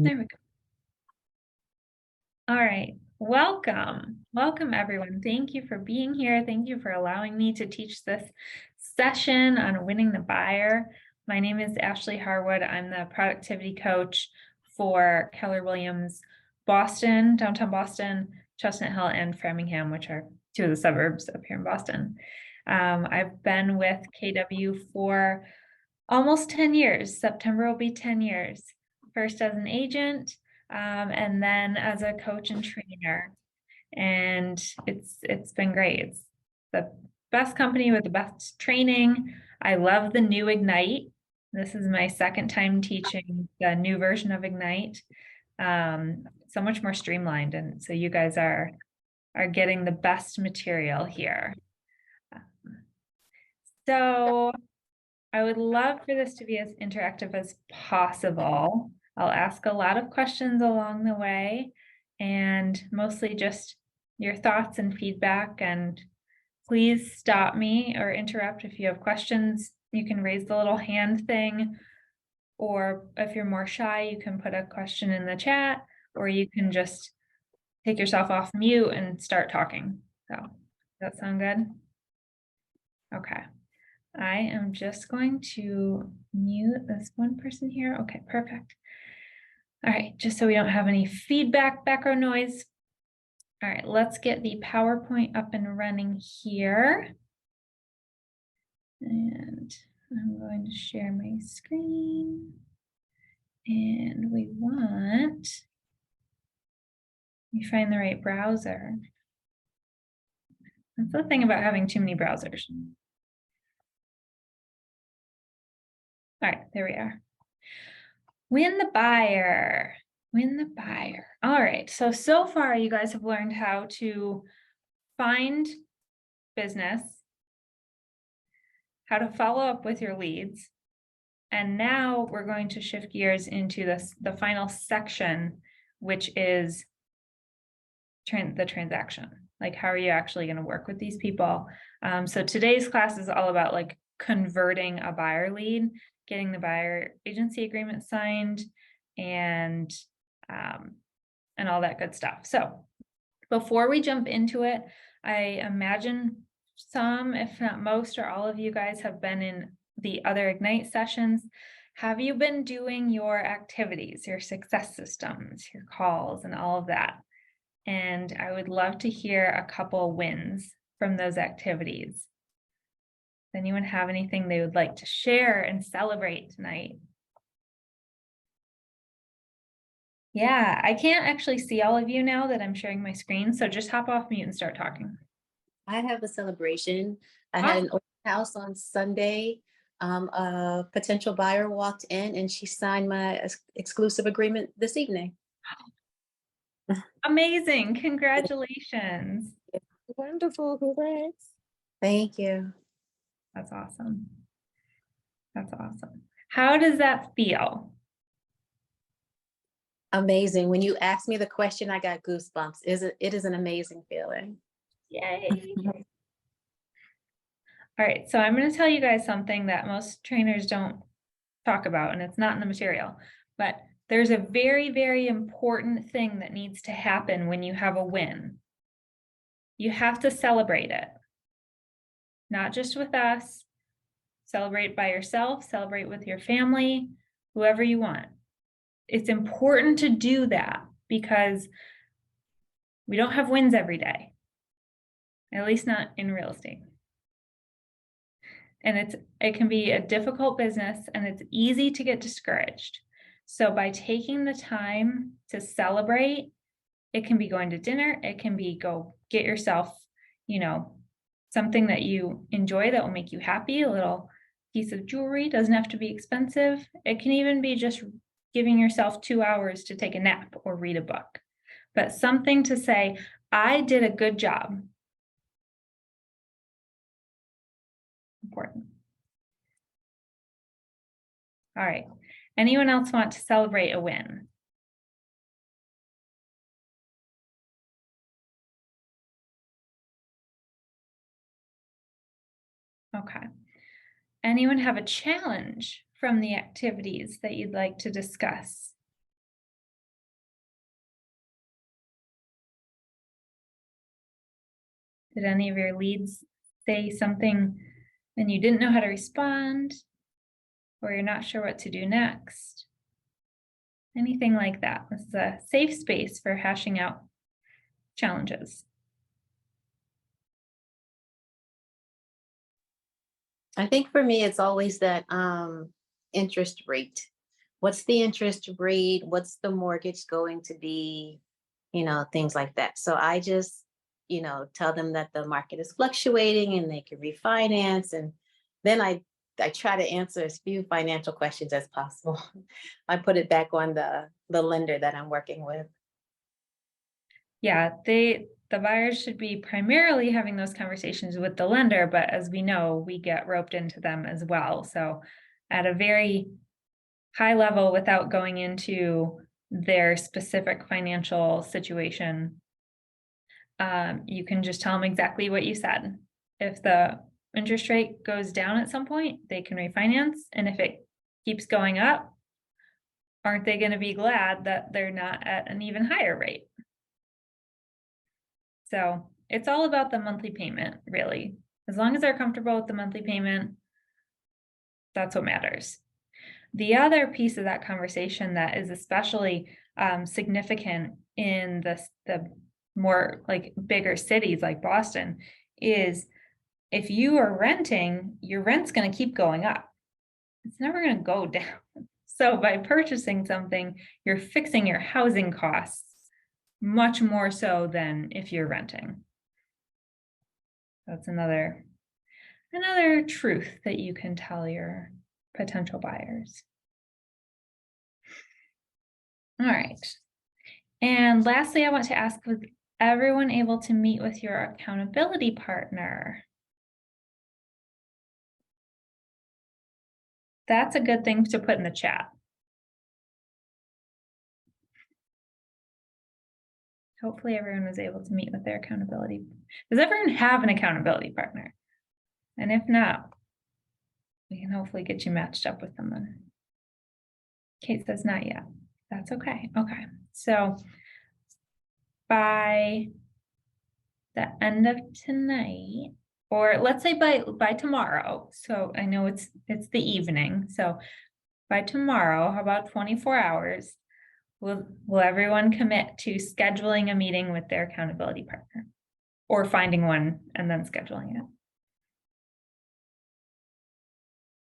There we go. All right. Welcome. Welcome, everyone. Thank you for being here. Thank you for allowing me to teach this session on winning the buyer. My name is Ashley Harwood. I'm the productivity coach for Keller Williams Boston, downtown Boston, Chestnut Hill, and Framingham, which are two of the suburbs up here in Boston. I've been with KW for almost 10 years. September will be 10 years. First as an agent, and then as a coach and trainer. And it's been great. It's the best company with the best training. I love the new Ignite. This is my second time teaching the new version of Ignite. So much more streamlined, and so you guys are getting the best material here. So I would love for this to be as interactive as possible. I'll ask a lot of questions along the way, and mostly just your thoughts and feedback. And please stop me or interrupt if you have questions. You can raise the little hand thing, or if you're more shy, you can put a question in the chat, or you can just take yourself off mute and start talking. So, does that sound good? Okay. I am just going to mute this one person here. Okay, perfect. All right, just so we don't have any feedback, background noise. All right, let's get the PowerPoint up and running here. And I'm going to share my screen. And we want, let me find the right browser. That's the thing about having too many browsers. All right, there we are. Win the buyer. Win the buyer. All right. So far you guys have learned how to find business, how to follow up with your leads. And now we're going to shift gears into the final section, which is the transaction. Like, how are you actually going to work with these people? So today's class is all about like converting a buyer lead, getting the buyer agency agreement signed, and all that good stuff. So before we jump into it, I imagine some, if not most, or all of you guys have been in the other Ignite sessions. Have you been doing your activities, your success systems, your calls, and all of that? And I would love to hear a couple wins from those activities. Does anyone have anything they would like to share and celebrate tonight? Yeah, I can't actually see all of you now that I'm sharing my screen, so just hop off mute and start talking. I have a celebration. I had an open house on Sunday. A potential buyer walked in and she signed my exclusive agreement this evening. Amazing, congratulations. Wonderful, congrats. Thank you. That's awesome. That's awesome. How does that feel? Amazing. When you asked me the question, I got goosebumps. It is an amazing feeling. Yay. All right, so I'm going to tell you guys something that most trainers don't talk about, and it's not in the material, but there's a very, very important thing that needs to happen when you have a win. You have to celebrate it. Not just with us, celebrate by yourself, celebrate with your family, whoever you want. It's important to do that because we don't have wins every day, at least not in real estate. And it can be a difficult business and it's easy to get discouraged. So by taking the time to celebrate, it can be going to dinner, it can be go get yourself, something that you enjoy that will make you happy, a little piece of jewelry, doesn't have to be expensive. It can even be just giving yourself 2 hours to take a nap or read a book, but something to say, I did a good job. Important. All right. Anyone else want to celebrate a win? Okay. Anyone have a challenge from the activities that you'd like to discuss? Did any of your leads say something and you didn't know how to respond? Or you're not sure what to do next? Anything like that. This is a safe space for hashing out challenges. I think for me, it's always that interest rate. What's the interest rate? What's the mortgage going to be? Things like that. So I just, tell them that the market is fluctuating and they can refinance. And then I try to answer as few financial questions as possible. I put it back on the lender that I'm working with. Yeah, the buyers should be primarily having those conversations with the lender, but as we know, we get roped into them as well. So at a very high level, without going into their specific financial situation, you can just tell them exactly what you said. If the interest rate goes down at some point, they can refinance. And if it keeps going up, aren't they going to be glad that they're not at an even higher rate? So it's all about the monthly payment, really. As long as they're comfortable with the monthly payment, that's what matters. The other piece of that conversation that is especially significant in the more like bigger cities like Boston is if you are renting, your rent's going to keep going up. It's never going to go down. So by purchasing something, you're fixing your housing costs much more so than if you're renting. That's another truth that you can tell your potential buyers. All right. And lastly, I want to ask, was everyone able to meet with your accountability partner? That's a good thing to put in the chat. Hopefully everyone was able to meet with their accountability. Does everyone have an accountability partner? And if not, we can hopefully get you matched up with someone. Kate says not yet. That's okay. Okay. So by the end of tonight, or let's say by tomorrow. So I know it's the evening. So by tomorrow, how about 24 hours? Will everyone commit to scheduling a meeting with their accountability partner or finding one and then scheduling it?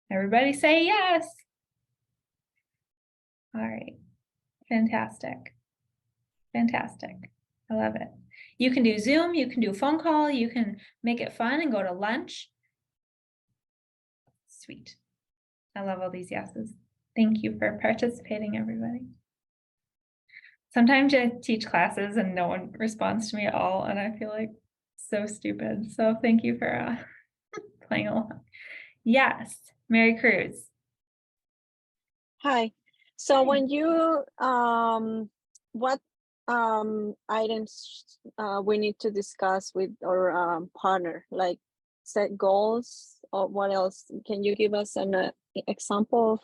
Everybody say yes. All right. Fantastic. Fantastic. I love it. You can do Zoom, you can do a phone call, you can make it fun and go to lunch. Sweet. I love all these yeses. Thank you for participating, everybody. Sometimes I teach classes and no one responds to me at all, and I feel like so stupid. So thank you for playing along. Yes, Mary Cruz. Hi. So Hi. when you what items we need to discuss with our partner, like set goals, or what else? Can you give us an example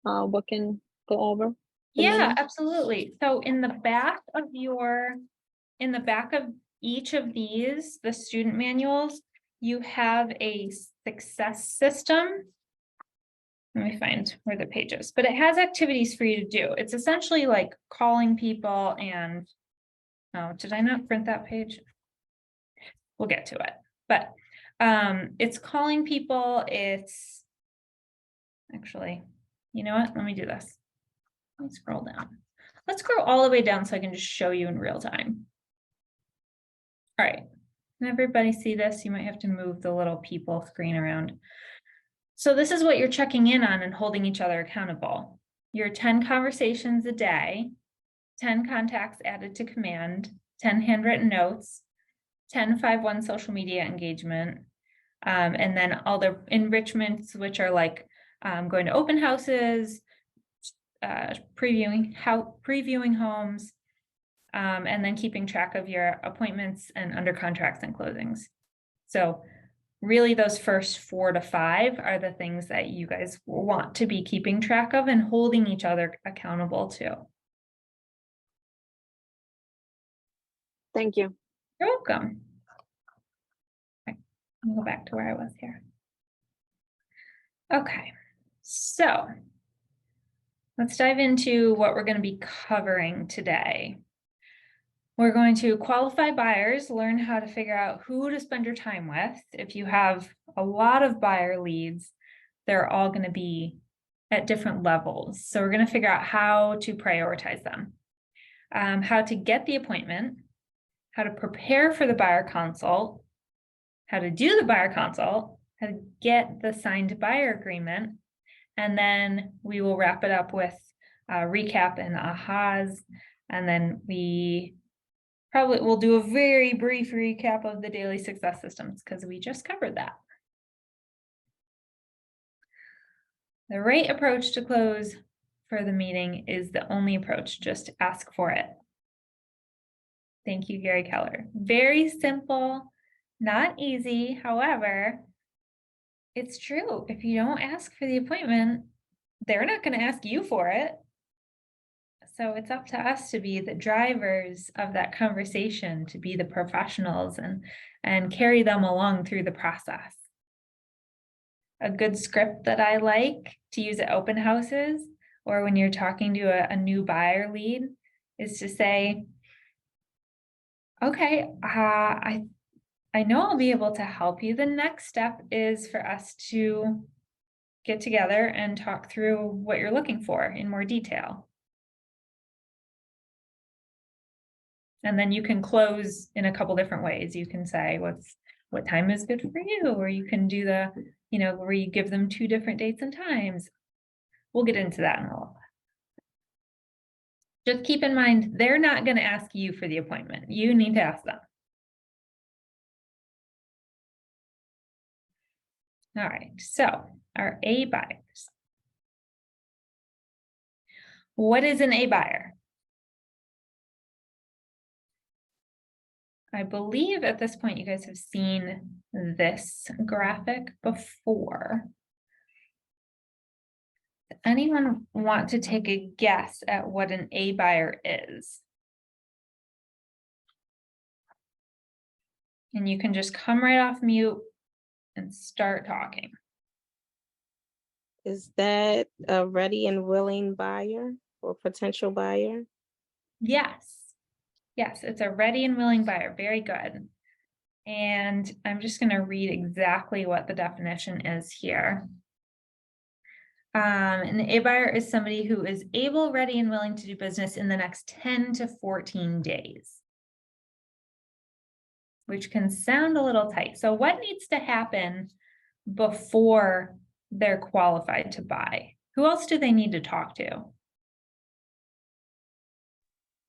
of what can go over? Yeah, absolutely. So in the back of each of these, the student manuals, you have a success system. Let me find where the page is, but it has activities for you to do. It's essentially like calling people and, oh, did I not print that page? We'll get to it, but it's calling people. It's actually, you know what? Let me do this. Let me scroll down. Let's scroll all the way down so I can just show you in real time. All right, can everybody see this? You might have to move the little people screen around. So this is what you're checking in on and holding each other accountable. Your 10 conversations a day, 10 contacts added to command, 10 handwritten notes, 10 5-1 social media engagement, and then all the enrichments, which are like going to open houses, previewing homes, and then keeping track of your appointments and under contracts and closings. So really those first 4 to 5 are the things that you guys want to be keeping track of and holding each other accountable to. Thank you. You're welcome. I'll go back to where I was here. Okay, so let's dive into what we're going to be covering today. We're going to qualify buyers, learn how to figure out who to spend your time with. If you have a lot of buyer leads, they're all going to be at different levels. So we're going to figure out how to prioritize them, how to get the appointment, how to prepare for the buyer consult, how to do the buyer consult, how to get the signed buyer agreement, and then we will wrap it up with a recap and ahas, and then we probably will do a very brief recap of the daily success systems because we just covered that. The right approach to close for the meeting is the only approach. Just ask for it. Thank you, Gary Keller. Very simple, not easy. However, it's true. If you don't ask for the appointment, they're not going to ask you for it. So it's up to us to be the drivers of that conversation, to be the professionals and carry them along through the process. A good script that I like to use at open houses or when you're talking to a new buyer lead is to say, okay, I know I'll be able to help you. The next step is for us to get together and talk through what you're looking for in more detail. And then you can close in a couple different ways. You can say what time is good for you, or you can do the, where you give them 2 different dates and times. We'll get into that in a little bit. Just keep in mind, they're not going to ask you for the appointment. You need to ask them. All right, so our A buyers. What is an A buyer? I believe at this point you guys have seen this graphic before. Does anyone want to take a guess at what an A buyer is? And you can just come right off mute and start talking. Is that a ready and willing buyer or potential buyer? Yes. Yes, it's a ready and willing buyer. Very good. And I'm just going to read exactly what the definition is here. An A buyer is somebody who is able, ready, and willing to do business in the next 10 to 14 days. Which can sound a little tight. So what needs to happen before they're qualified to buy? Who else do they need to talk to?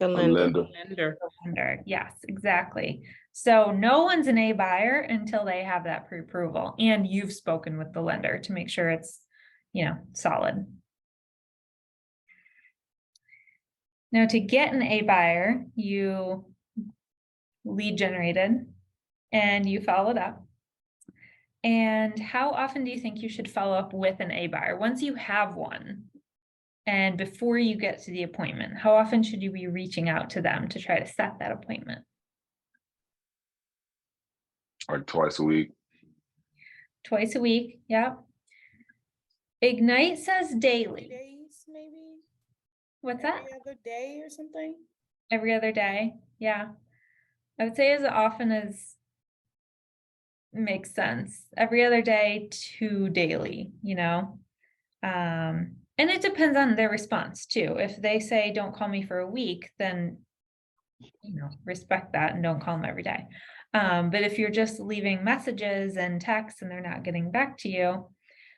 The lender. lender. Lender. Yes, exactly. So no one's an A buyer until they have that pre-approval and you've spoken with the lender to make sure it's, solid. Now to get an A buyer, you lead generated and you followed up. And how often do you think you should follow up with an A buyer? Once you have one and before you get to the appointment, how often should you be reaching out to them to try to set that appointment? Like twice a week. Twice a week, yeah. Ignite says daily. Days, maybe? What's that? Every other day or something? Every other day, yeah. I would say as often as makes sense. Every other day to daily, and it depends on their response too. If they say, don't call me for a week, then, respect that and don't call them every day. But if you're just leaving messages and texts and they're not getting back to you,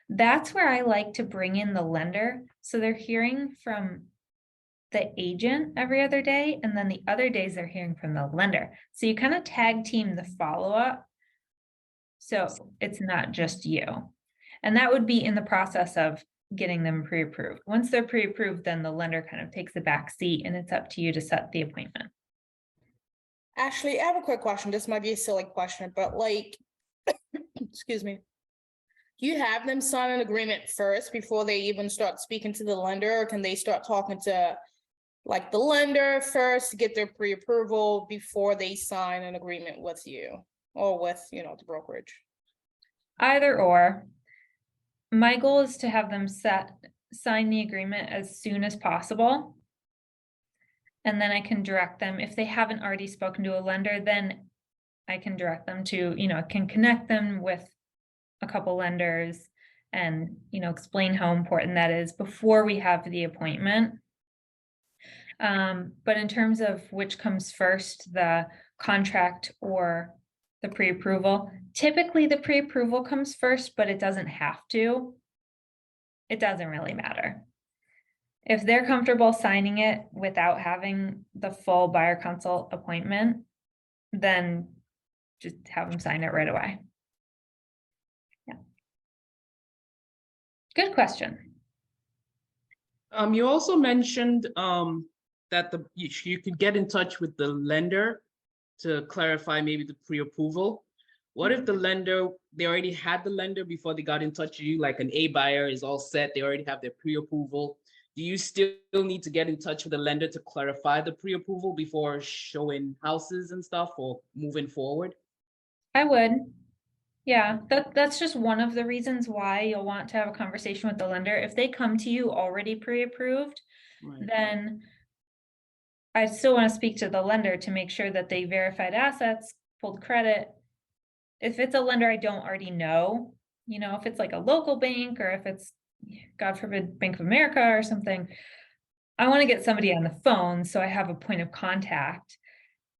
that's where I like to bring in the lender. So they're hearing from the agent every other day, and then the other days they're hearing from the lender. So you kind of tag team the follow-up. So it's not just you. And that would be in the process of getting them pre-approved. Once they're pre-approved, then the lender kind of takes the back seat and it's up to you to set the appointment. Ashley, I have a quick question. This might be a silly question, but excuse me. Do you have them sign an agreement first before they even start speaking to the lender? Or can they start talking to the lender first to get their pre-approval before they sign an agreement with you or with, the brokerage? Either or. My goal is to have them sign the agreement as soon as possible. And then I can direct them, if they haven't already spoken to a lender, then I can direct them to, I can connect them with a couple lenders and, explain how important that is before we have the appointment. But in terms of which comes first, the contract or the pre-approval, typically the pre-approval comes first, but it doesn't have to. It doesn't really matter. If they're comfortable signing it without having the full buyer consult appointment, then just have them sign it right away. Yeah. Good question. You also mentioned that you could get in touch with the lender to clarify maybe the pre-approval. What if the lender, they already had the lender before they got in touch with you, like an A buyer is all set, they already have their pre-approval. Do you still need to get in touch with the lender to clarify the pre-approval before showing houses and stuff or moving forward? I would. Yeah, that's just one of the reasons why you'll want to have a conversation with the lender. If they come to you already pre-approved, Right. then I still want to speak to the lender to make sure that they verified assets, pulled credit. If it's a lender I don't already know, if it's like a local bank or if it's, God forbid, Bank of America or something, I want to get somebody on the phone so I have a point of contact.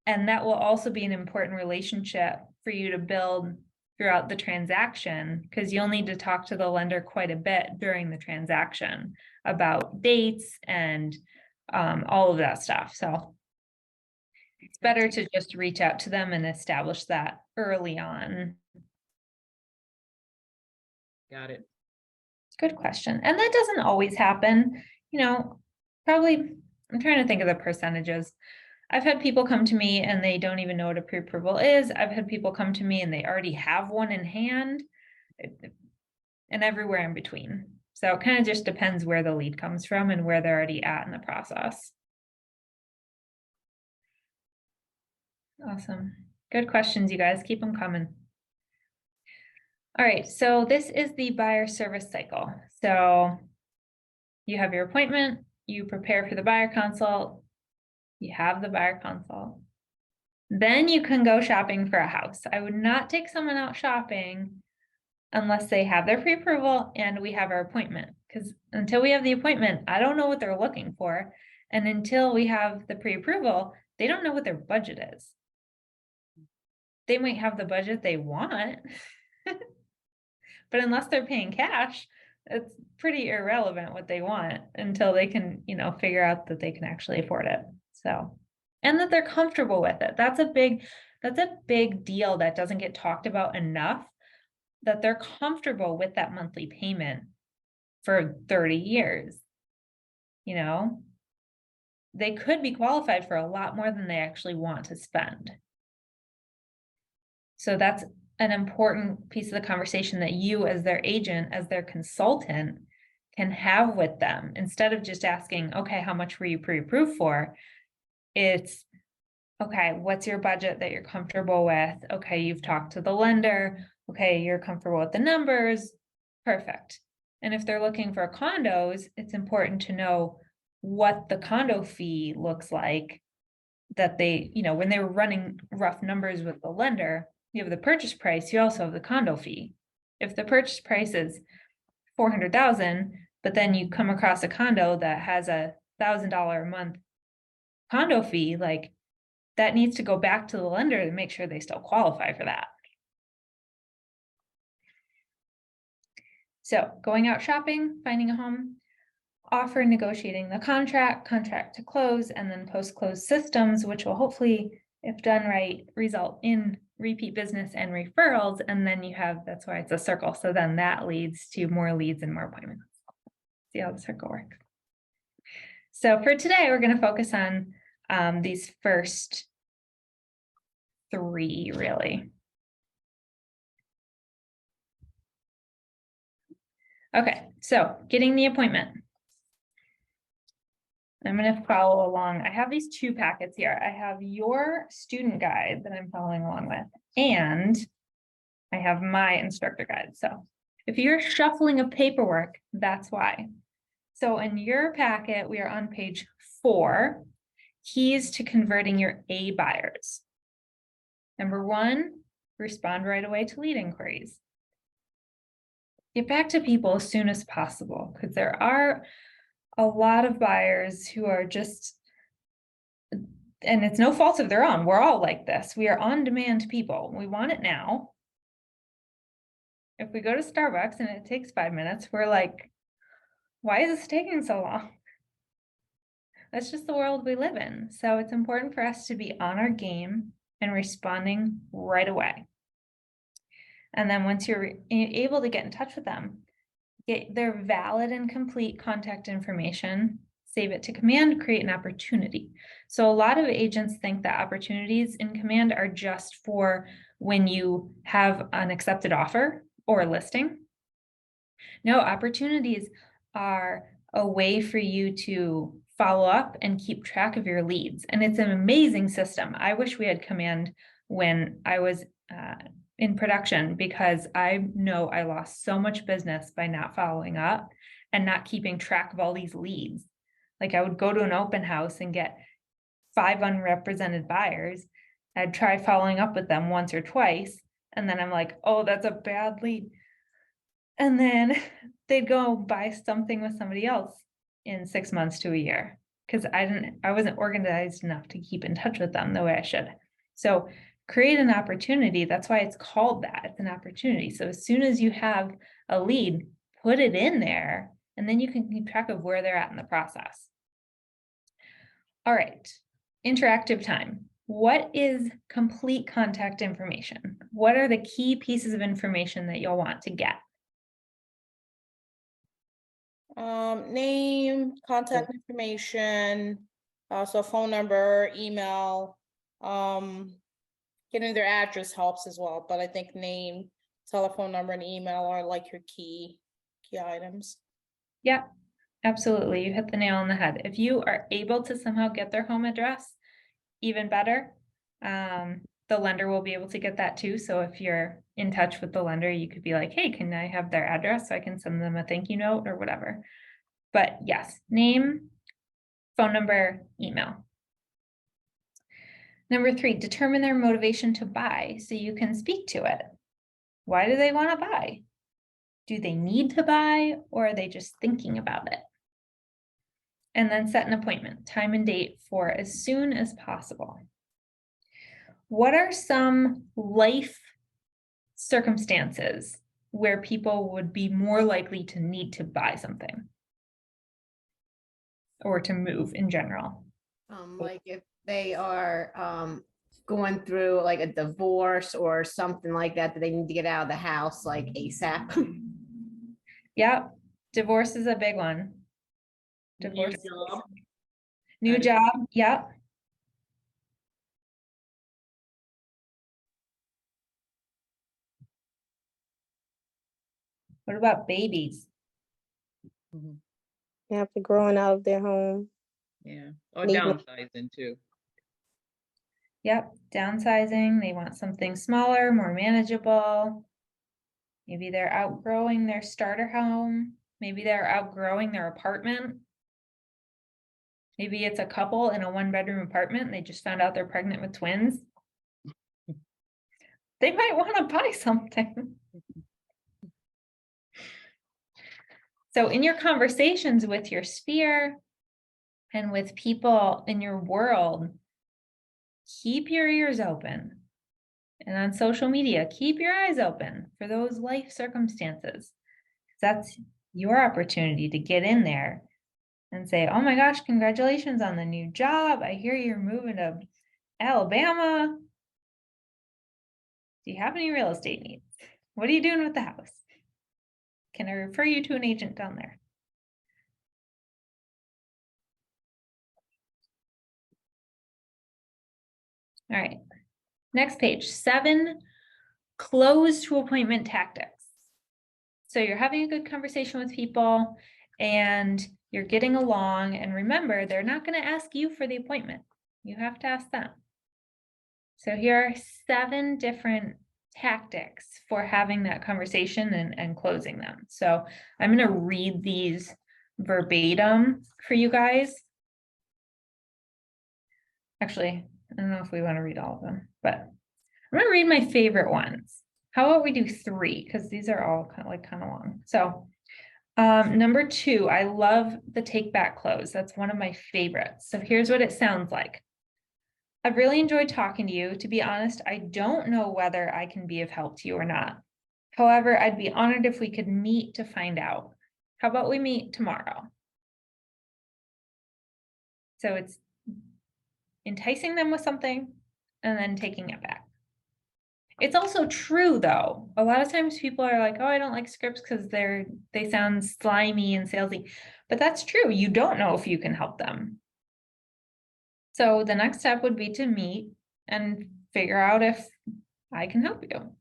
And that will also be an important relationship for you to build throughout the transaction, because you'll need to talk to the lender quite a bit during the transaction about dates and all of that stuff. So it's better to just reach out to them and establish that early on. Got it. Good question. And that doesn't always happen, probably, I'm trying to think of the percentages. I've had people come to me and they don't even know what a pre-approval is. I've had people come to me and they already have one in hand, and everywhere in between. So it kind of just depends where the lead comes from and where they're already at in the process. Awesome. Good questions, you guys. Keep them coming. All right, so this is the buyer service cycle. So you have your appointment, you prepare for the buyer consult, you have the buyer consult. Then you can go shopping for a house. I would not take someone out shopping unless they have their pre-approval and we have our appointment. Because until we have the appointment, I don't know what they're looking for. And until we have the pre-approval, they don't know what their budget is. They might have the budget they want, but unless they're paying cash, it's pretty irrelevant what they want until they can, figure out that they can actually afford it. So, and that they're comfortable with it. That's a big deal that doesn't get talked about enough, that they're comfortable with that monthly payment for 30 years. They could be qualified for a lot more than they actually want to spend. So that's an important piece of the conversation that you as their agent, as their consultant, can have with them. Instead of just asking, okay, how much were you pre-approved for? It's, okay, what's your budget that you're comfortable with? Okay, you've talked to the lender. Okay, you're comfortable with the numbers. Perfect. And if they're looking for condos, it's important to know what the condo fee looks like, that they, when they were running rough numbers with the lender, you have the purchase price, you also have the condo fee. If the purchase price is $400,000, but then you come across a condo that has $1,000 a month condo fee, like that needs to go back to the lender to make sure they still qualify for that. So going out shopping, finding a home, offer, negotiating the contract to close, and then post-close systems, which will hopefully, if done right, result in repeat business and referrals. And then you have, that's why it's a circle. So then that leads to more leads and more appointments. See how the circle works. So for today, we're going to focus on these first three, really. Okay, so getting the appointment. I'm going to follow along. I have these two packets here. I have your student guide that I'm following along with, and I have my instructor guide. So if you're shuffling of paperwork, that's why. So in your packet, we are on page 4, keys to converting your A buyers. Number 1, respond right away to lead inquiries. Get back to people as soon as possible, because there are a lot of buyers who are just, and it's no fault of their own. We're all like this. We are on-demand people. We want it now. If we go to Starbucks and it takes 5 minutes, we're like, why is this taking so long? That's just the world we live in. So it's important for us to be on our game and responding right away. And then once you're able to get in touch with them, get their valid and complete contact information, save it to Command, create an opportunity. So a lot of agents think that opportunities in Command are just for when you have an accepted offer or a listing. No, opportunities are a way for you to follow up and keep track of your leads. And it's an amazing system. I wish we had Command when I was in production, because I know I lost so much business by not following up and not keeping track of all these leads. Like I would go to an open house and get 5 unrepresented buyers. I'd try following up with them once or twice. And then I'm like, oh, that's a bad lead. And then they'd go buy something with somebody else in 6 months to a year, because I wasn't organized enough to keep in touch with them the way I should. So create an opportunity. That's why it's called that. It's an opportunity. So as soon as you have a lead, put it in there, and then you can keep track of where they're at in the process. All right, interactive time. What is complete contact information? What are the key pieces of information that you'll want to get? Name, contact information, so phone number, email, getting their address helps as well, but I think name, telephone number, and email are like your key items. Yeah, absolutely. You hit the nail on the head. If you are able to somehow get their home address, even better. The lender will be able to get that too. So if you're in touch with the lender, you could be like, hey, can I have their address so I can send them a thank you note or whatever. But yes, name, phone number, email. Number 3, determine their motivation to buy so you can speak to it. Why do they want to buy? Do they need to buy, or are they just thinking about it? And then set an appointment, time and date for as soon as possible. What are some life circumstances where people would be more likely to need to buy something or to move in general? Like if they are going through like a divorce or something like that, that they need to get out of the house like ASAP. Yep, divorce is a big one. New Divorce. job. New job, yep. What about babies? After growing out of their home. Yeah, or Maybe. downsizing too. Yep, downsizing, they want something smaller, more manageable. Maybe they're outgrowing their starter home. Maybe they're outgrowing their apartment. Maybe it's a couple in a 1-bedroom apartment and they just found out they're pregnant with twins. They might want to buy something. So in your conversations with your sphere and with people in your world, keep your ears open. And on social media, keep your eyes open for those life circumstances. That's your opportunity to get in there and say, oh my gosh, congratulations on the new job. I hear you're moving to Alabama. Do you have any real estate needs? What are you doing with the house? Can I refer you to an agent down there? All right, next page, 7 close to appointment tactics. So you're having a good conversation with people and you're getting along, and remember, they're not going to ask you for the appointment. You have to ask them. So here are 7 different tactics for having that conversation and closing them. So I'm going to read these verbatim for you guys. Actually, I don't know if we want to read all of them, but I'm going to read my favorite ones. How about we do 3? Because these are all kind of long. So number 2, I love the take back close. That's one of my favorites. So here's what it sounds like. I've really enjoyed talking to you. To be honest, I don't know whether I can be of help to you or not. However, I'd be honored if we could meet to find out. How about we meet tomorrow? So it's enticing them with something and then taking it back. It's also true though. A lot of times people are like, oh, I don't like scripts because they sound slimy and salesy, but that's true. You don't know if you can help them. So the next step would be to meet and figure out if I can help you. All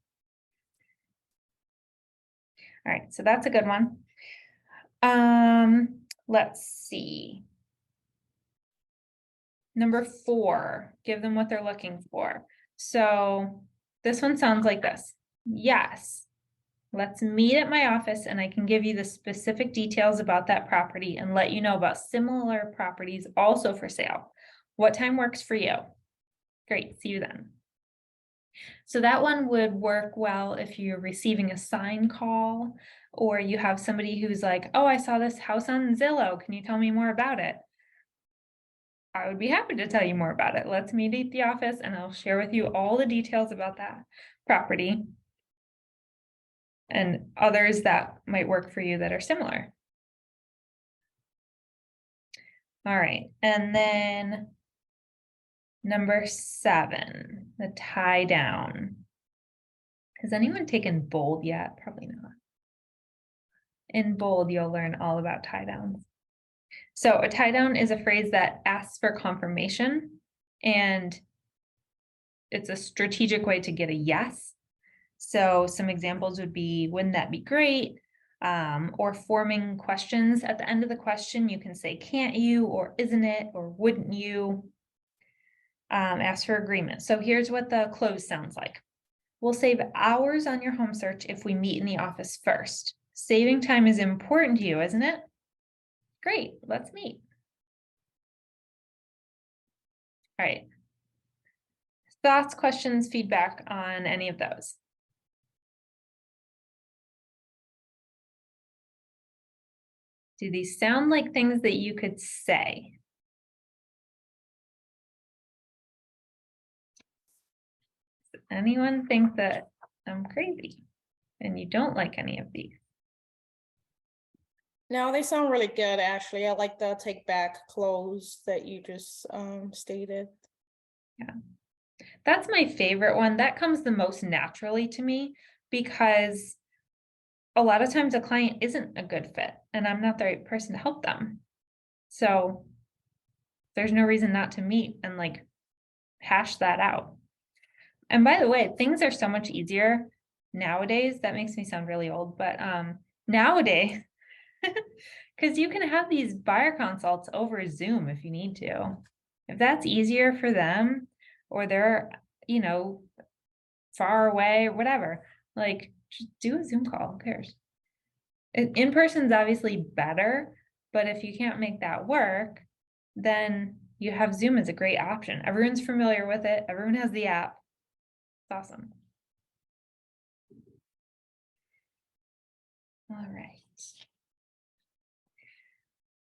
right, so that's a good one. Let's see. Number 4, give them what they're looking for. So this one sounds like this. Yes, let's meet at my office and I can give you the specific details about that property and let you know about similar properties also for sale. What time works for you? Great, see you then. So that one would work well if you're receiving a sign call or you have somebody who's like, oh, I saw this house on Zillow. Can you tell me more about it? I would be happy to tell you more about it. Let's meet at the office and I'll share with you all the details about that property and others that might work for you that are similar. All right, and then number 7, the tie down. Has anyone taken bold yet? Probably not. In bold, you'll learn all about tie downs. So a tie down is a phrase that asks for confirmation, and it's a strategic way to get a yes. So some examples would be, wouldn't that be great? Or forming questions. At the end of the question, you can say, can't you, or isn't it, or wouldn't you? Ask for agreement. So here's what the close sounds like. We'll save hours on your home search if we meet in the office first. Saving time is important to you, isn't it? Great, let's meet. All right. Thoughts, questions, feedback on any of those? Do these sound like things that you could say? Does anyone think that I'm crazy and you don't like any of these? No, they sound really good, Ashley. I like the take back close that you just stated. Yeah, that's my favorite one. That comes the most naturally to me because a lot of times a client isn't a good fit and I'm not the right person to help them. So there's no reason not to meet and like hash that out. And by the way, things are so much easier nowadays. That makes me sound really old, but nowadays, because you can have these buyer consults over Zoom if you need to. If that's easier for them or they're, you know, far away or whatever, like just do a Zoom call, who cares? In person's obviously better, but if you can't make that work, then you have Zoom as a great option. Everyone's familiar with it. Everyone has the app. It's awesome. All right.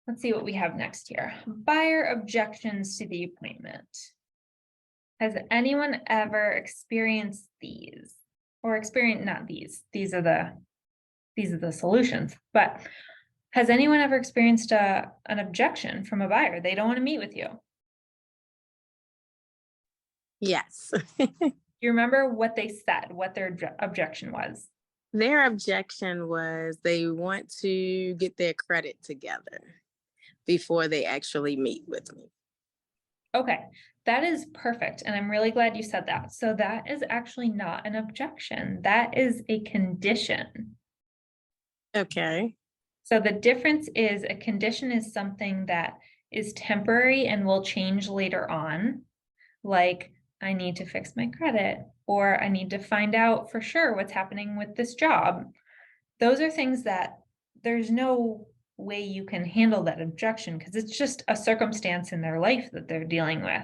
Let's see what we have next here. Buyer objections to the appointment. Has anyone ever experienced these? Or not these. These are the solutions. But has anyone ever experienced an objection from a buyer? They don't want to meet with you. Yes. You remember what they said, what their objection was? Their objection was they want to get their credit together before they actually meet with me. Okay, that is perfect. And I'm really glad you said that. So that is actually not an objection. That is a condition. Okay. So the difference is a condition is something that is temporary and will change later on. Like I need to fix my credit, or I need to find out for sure what's happening with this job. Those are things that there's no way you can handle that objection because it's just a circumstance in their life that they're dealing with.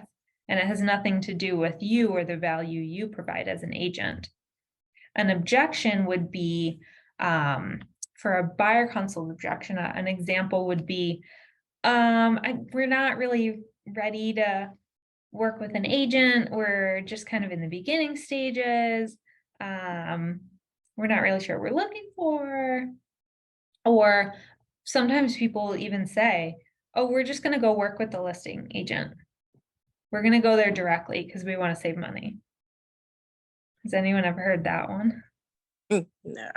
And it has nothing to do with you or the value you provide as an agent. An objection would be, for a buyer consult objection, an example would be, we're not really ready to work with an agent. We're just kind of in the beginning stages. We're not really sure what we're looking for. Or sometimes people even say, oh, we're just going to go work with the listing agent. We're going to go there directly because we want to save money. Has anyone ever heard that one? No.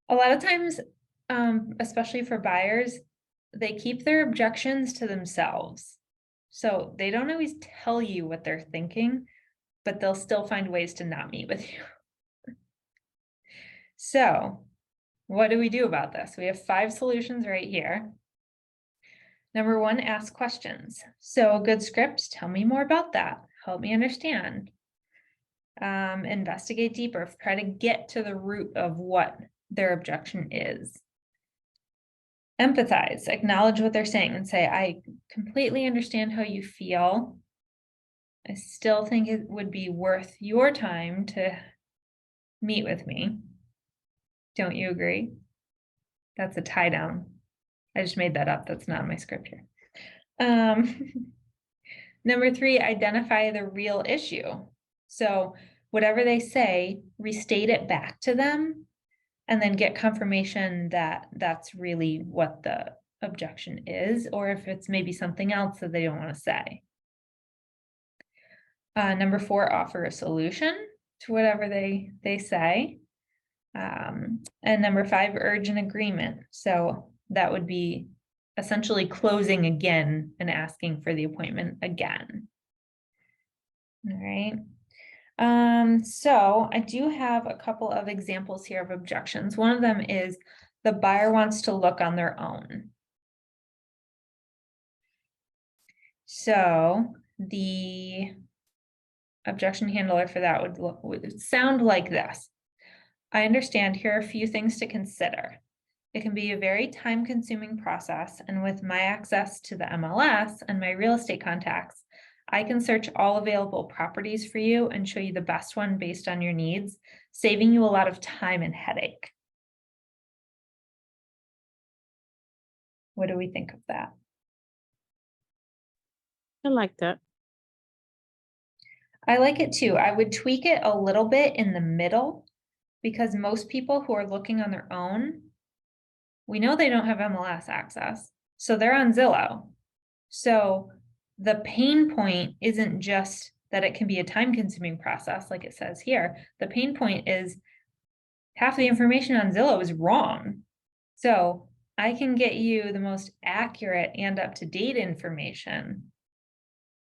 A lot of times, especially for buyers, they keep their objections to themselves. So they don't always tell you what they're thinking, but they'll still find ways to not meet with you. So what do we do about this? We have 5 solutions right here. Number 1, ask questions. So a good script, tell me more about that. Help me understand. Investigate deeper, try to get to the root of what their objection is. Empathize, acknowledge what they're saying and say, I completely understand how you feel. I still think it would be worth your time to meet with me. Don't you agree? That's a tie down. I just made that up. That's not my script here. Number 3, identify the real issue. So whatever they say, restate it back to them and then get confirmation that that's really what the objection is, or if it's maybe something else that they don't want to say. Number 4, offer a solution to whatever they say. And number 5, urge an agreement. So that would be essentially closing again and asking for the appointment again. All right. So I do have a couple of examples here of objections. One of them is the buyer wants to look on their own. So the objection handler for that would sound like this. I understand here are a few things to consider. It can be a very time-consuming process, and with my access to the MLS and my real estate contacts, I can search all available properties for you and show you the best one based on your needs, saving you a lot of time and headache. What do we think of that? I like that. I like it too. I would tweak it a little bit in the middle because most people who are looking on their own, we know they don't have MLS access, so they're on Zillow. So the pain point isn't just that it can be a time-consuming process, like it says here. The pain point is half the information on Zillow is wrong. So I can get you the most accurate and up-to-date information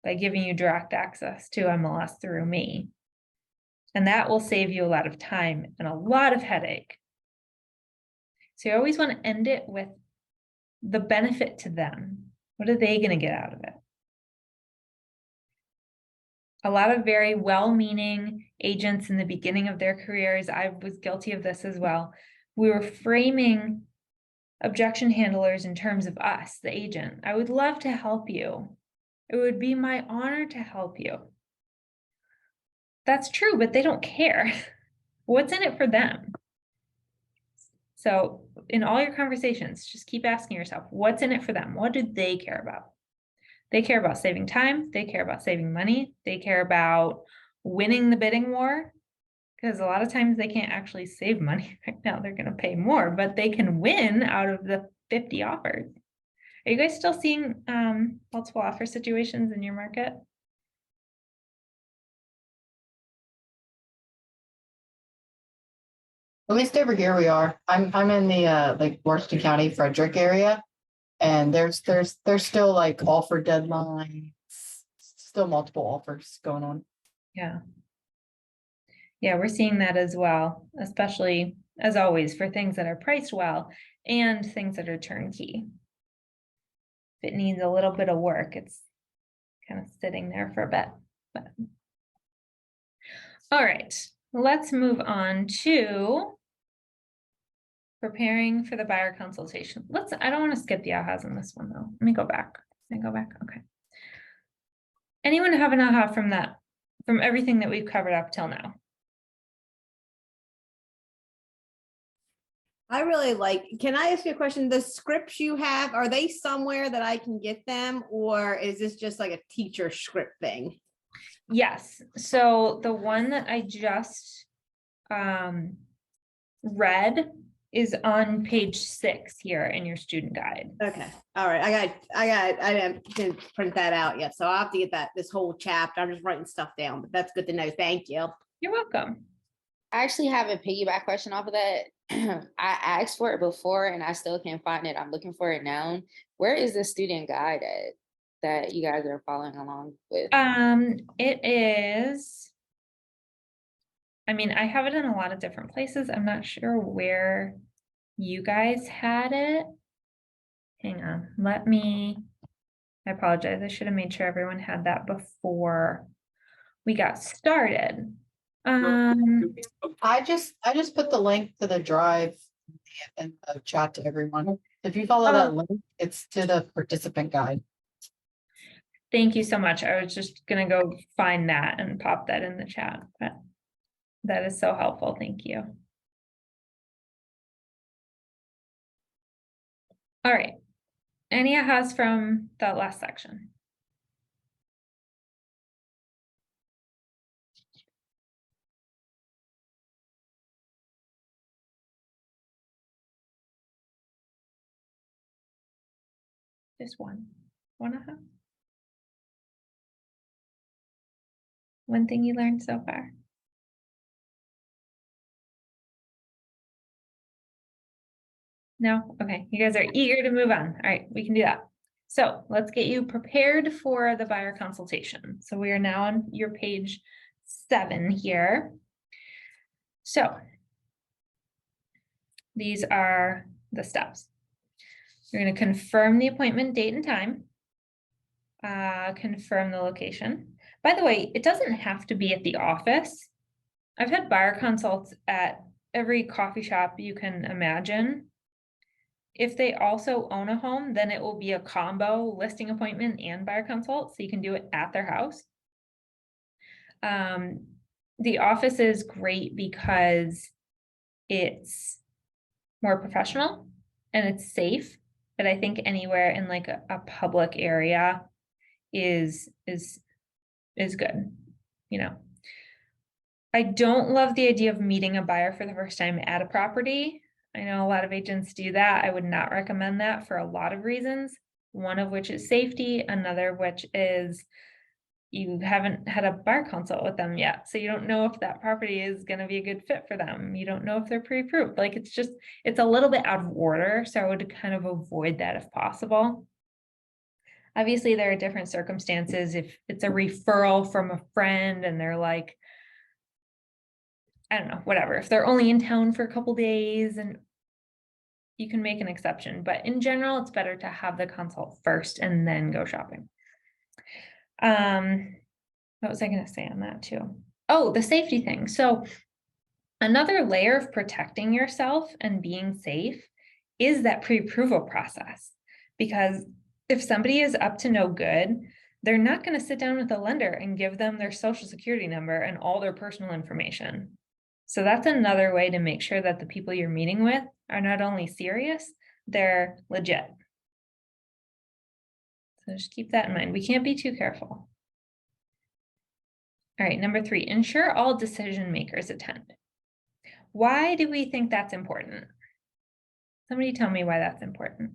by giving you direct access to MLS through me. And that will save you a lot of time and a lot of headache. So you always want to end it with the benefit to them. What are they going to get out of it? A lot of very well-meaning agents in the beginning of their careers, I was guilty of this as well. We were framing objection handlers in terms of us, the agent. I would love to help you. It would be my honor to help you. That's true, but they don't care. What's in it for them? So in all your conversations, just keep asking yourself, what's in it for them? What do they care about? They care about saving time. They care about saving money. They care about winning the bidding war, because a lot of times they can't actually save money right now. They're going to pay more, but they can win out of the 50 offers. Are you guys still seeing multiple offer situations in your market? At least over here we are. I'm in the like Washington County, Frederick area. And there's still like offer deadlines, still multiple offers going on. Yeah. Yeah, we're seeing that as well, especially as always for things that are priced well and things that are turnkey. If it needs a little bit of work, it's kind of sitting there for a bit. But. All right, let's move on to preparing for the buyer consultation. I don't want to skip the ahas in this one though. Let me go back. Okay. Anyone have an aha from that, from everything that we've covered up till now? I really like, can I ask you a question? The scripts you have, are they somewhere that I can get them? Or is this just like a teacher script thing? Yes, so the one that I just read is on page 6 here in your student guide. Okay, all right, I didn't print that out yet, so I'll have to get this whole chapter. I'm just writing stuff down, but that's good to know. Thank you. You're welcome. I actually have a piggyback question off of that. I asked for it before and I still can't find it. I'm looking for it now. Where is the student guide at that you guys are following along with? It is, I mean, I have it in a lot of different places. I'm not sure where you guys had it. Hang on, I apologize. I should have made sure everyone had that before we got started. I just put the link to the drive in the chat to everyone. If you follow that link, it's to the participant guide. Thank you so much. I was just gonna go find that and pop that in the chat, but that is so helpful. Thank you. All right. Any ahas from that last section? Just one aha. One thing you learned so far. No? Okay, you guys are eager to move on. All right, we can do that. So let's get you prepared for the buyer consultation. So we are now on your page 7 here. So these are the steps. You're going to confirm the appointment date and time, confirm the location. By the way, it doesn't have to be at the office. I've had buyer consults at every coffee shop you can imagine. If they also own a home, then it will be a combo listing appointment and buyer consult, so you can do it at their house. The office is great because it's more professional and it's safe, but I think anywhere in like a public area is good, you know. I don't love the idea of meeting a buyer for the first time at a property. I know a lot of agents do that. I would not recommend that for a lot of reasons. One of which is safety, another of which is you haven't had a buyer consult with them yet. So you don't know if that property is going to be a good fit for them. You don't know if they're pre-approved. Like it's a little bit out of order. So I would kind of avoid that if possible. Obviously, there are different circumstances. If it's a referral from a friend and they're like, I don't know, whatever. If they're only in town for a couple days, and you can make an exception, but in general, it's better to have the consult first and then go shopping. What was I going to say on that too? Oh, the safety thing. So another layer of protecting yourself and being safe is that pre-approval process, because if somebody is up to no good, they're not going to sit down with the lender and give them their social security number and all their personal information. So that's another way to make sure that the people you're meeting with are not only serious, they're legit. So just keep that in mind. We can't be too careful. All right, number 3, ensure all decision makers attend. Why do we think that's important? Somebody tell me why that's important.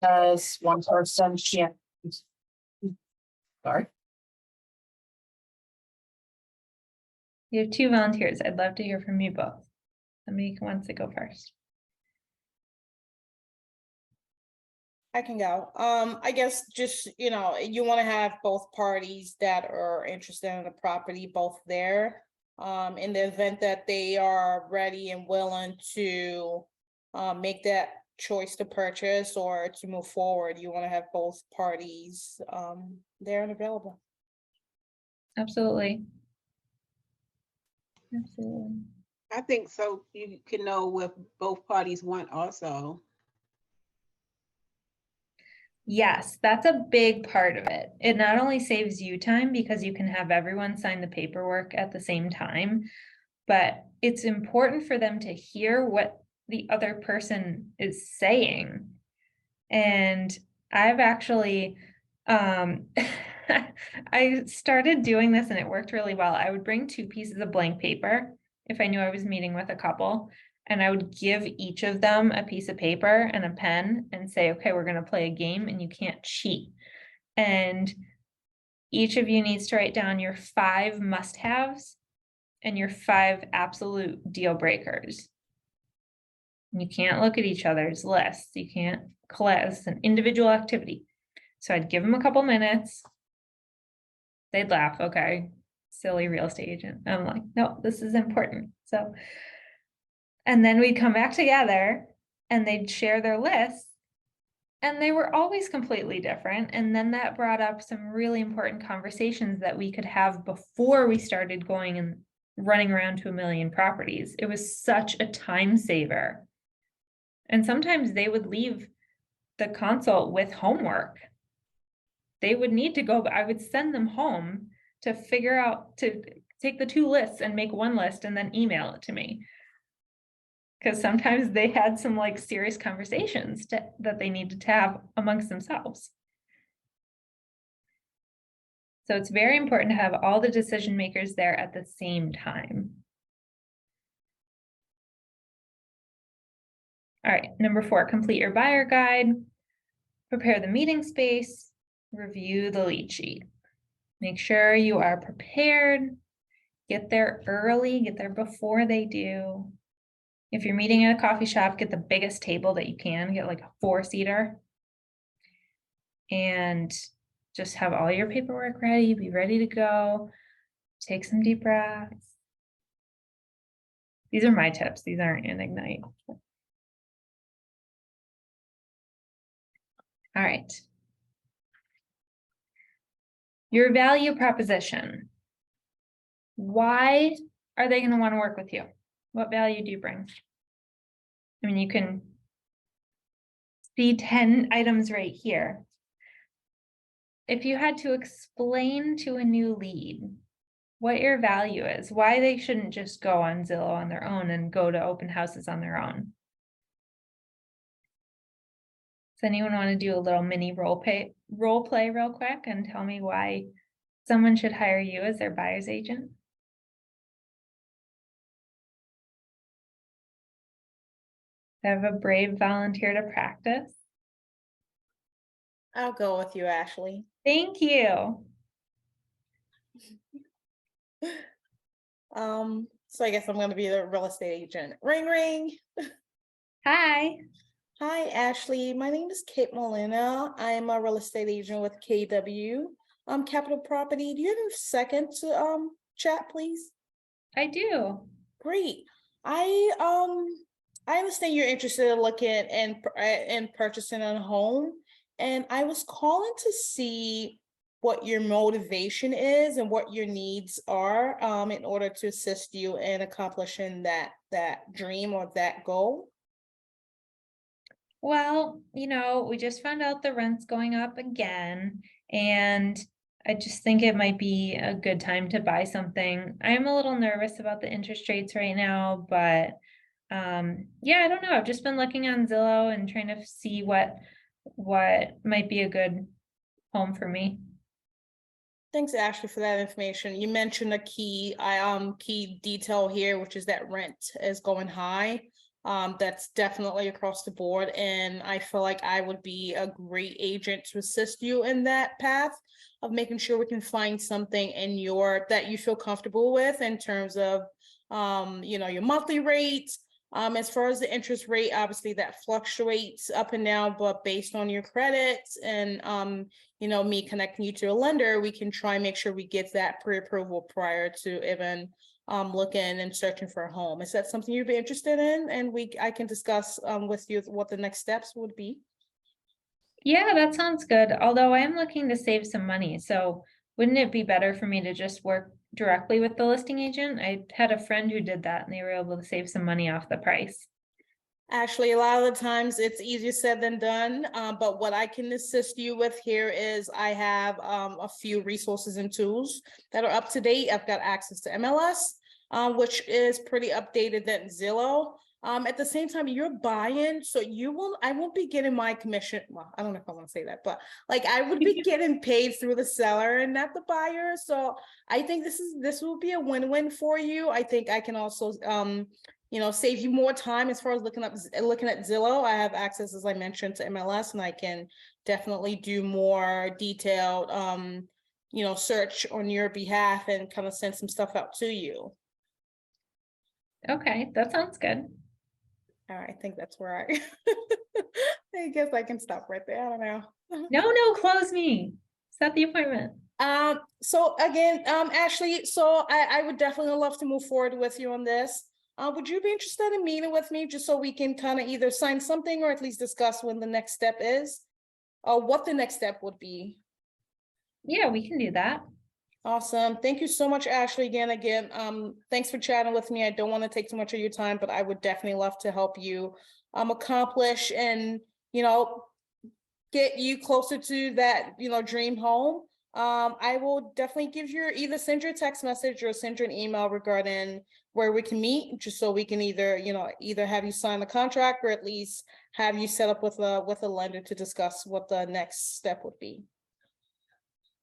As one person can't. Sorry. You have 2 volunteers. I'd love to hear from you both. Somebody wants to go first. I can go. I guess just, you know, you want to have both parties that are interested in the property both there. In the event that they are ready and willing to make that choice to purchase or to move forward, you want to have both parties there and available. Absolutely. Absolutely. I think so. You can know what both parties want also. Yes, that's a big part of it. It not only saves you time because you can have everyone sign the paperwork at the same time, but it's important for them to hear what the other person is saying. And I've actually, I started doing this and it worked really well. I would bring 2 pieces of blank paper if I knew I was meeting with a couple, and I would give each of them a piece of paper and a pen and say, okay, we're going to play a game and you can't cheat. And each of you needs to write down your 5 must-haves and your 5 absolute deal breakers. You can't look at each other's lists. You can't collect. It's an individual activity. So I'd give them a couple minutes. They'd laugh. Okay, silly real estate agent. I'm like, no, this is important. So, and then we'd come back together and they'd share their lists. And they were always completely different. And then that brought up some really important conversations that we could have before we started going and running around to 1 million properties. It was such a time saver. And sometimes they would leave the consult with homework. They would need to go, but I would send them home to figure out, to take the 2 lists and make 1 list and then email it to me. Because sometimes they had some like serious conversations that they needed to have amongst themselves. So it's very important to have all the decision makers there at the same time. All right, number 4, complete your buyer guide, prepare the meeting space, review the lead sheet. Make sure you are prepared, get there early, get there before they do. If you're meeting at a coffee shop, get the biggest table that you can, get like a 4-seater. And just have all your paperwork ready, be ready to go. Take some deep breaths. These are my tips, these aren't in Ignite. All right. Your value proposition. Why are they going to want to work with you? What value do you bring? I mean, you can see 10 items right here. If you had to explain to a new lead what your value is, why they shouldn't just go on Zillow on their own and go to open houses on their own. Does anyone want to do a little mini role play real quick and tell me why someone should hire you as their buyer's agent? I have a brave volunteer to practice. I'll go with you, Ashley. Thank you. So I guess I'm going to be the real estate agent. Ring, ring. Hi. Hi, Ashley. My name is Kate Molina. I'm a real estate agent with KW Capital Property. Do you have a second to chat, please? I do. Great. I understand you're interested in looking and purchasing a home, and I was calling to see what your motivation is and what your needs are in order to assist you in accomplishing that dream or that goal. Well, you know, we just found out the rent's going up again, and I just think it might be a good time to buy something. I'm a little nervous about the interest rates right now, but yeah, I don't know. I've just been looking on Zillow and trying to see what might be a good home for me. Thanks, Ashley, for that information. You mentioned a key detail here, which is that rent is going high. That's definitely across the board, and I feel like I would be a great agent to assist you in that path of making sure we can find something in that you feel comfortable with in terms of you know, your monthly rates. As far as the interest rate, obviously that fluctuates up and down, but based on your credits and you know, me connecting you to a lender, we can try and make sure we get that pre-approval prior to even looking and searching for a home. Is that something you'd be interested in? And I can discuss with you what the next steps would be. Yeah, that sounds good. Although I am looking to save some money, so wouldn't it be better for me to just work directly with the listing agent? I had a friend who did that and they were able to save some money off the price. Actually, a lot of the times it's easier said than done, but what I can assist you with here is I have a few resources and tools that are up to date. I've got access to MLS, which is pretty updated than Zillow. At the same time, you're buying, so I won't be getting my commission. Well, I don't know if I want to say that, but like I would be getting paid through the seller and not the buyer. So I think this will be a win-win for you. I think I can also save you more time as far as looking at Zillow. I have access, as I mentioned, to MLS, and I can definitely do more detailed, search on your behalf and kind of send some stuff out to you. Okay, that sounds good. All right, I think that's where I guess I can stop right there. I don't know. No, close me. Set the appointment. So again, Ashley, so I would definitely love to move forward with you on this. Would you be interested in meeting with me just so we can kind of either sign something or at least discuss when the next step is? Or what the next step would be? Yeah, we can do that. Awesome. Thank you so much, Ashley. Again, thanks for chatting with me. I don't want to take too much of your time, but I would definitely love to help you accomplish and, get you closer to that, dream home. I will definitely either send you a text message or send you an email regarding where we can meet, just so we can either have you sign the contract or at least have you set up with a lender to discuss what the next step would be.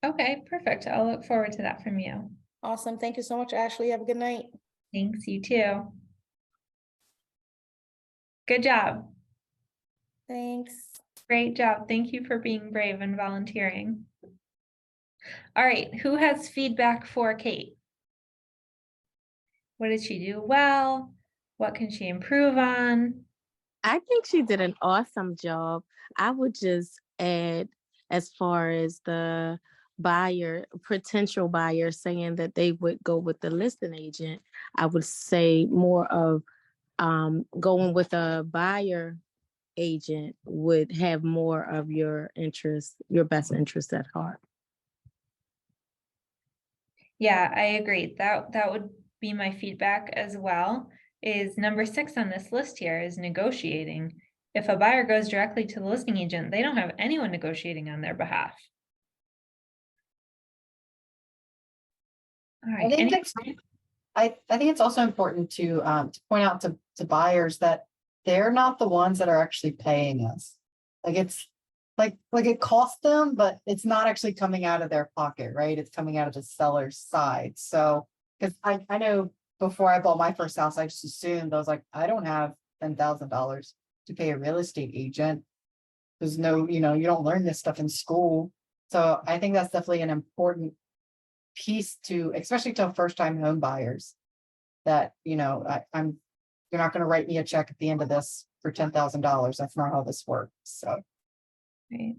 Okay, perfect. I'll look forward to that from you. Awesome. Thank you so much, Ashley. Have a good night. Thanks, you too. Good job. Thanks. Great job. Thank you for being brave and volunteering. All right, who has feedback for Kate? What did she do well? What can she improve on? I think she did an awesome job. I would just add, as far as the potential buyer saying that they would go with the listing agent, I would say more of going with a buyer agent would have more of your best interest at heart. Yeah, I agree. That would be my feedback as well. Is number 6 on this list here is negotiating. If a buyer goes directly to the listing agent, they don't have anyone negotiating on their behalf. All right. I think it's also important to point out to buyers that they're not the ones that are actually paying us. Like it's like it costs them, but it's not actually coming out of their pocket, right? It's coming out of the seller's side. So, because I know before I bought my first house, I just assumed, I was like, I don't have $10,000 to pay a real estate agent. There's no, you don't learn this stuff in school. So I think that's definitely an important piece to, especially to first-time home buyers, that you're not going to write me a check at the end of this for $10,000. That's not how this works. So Right.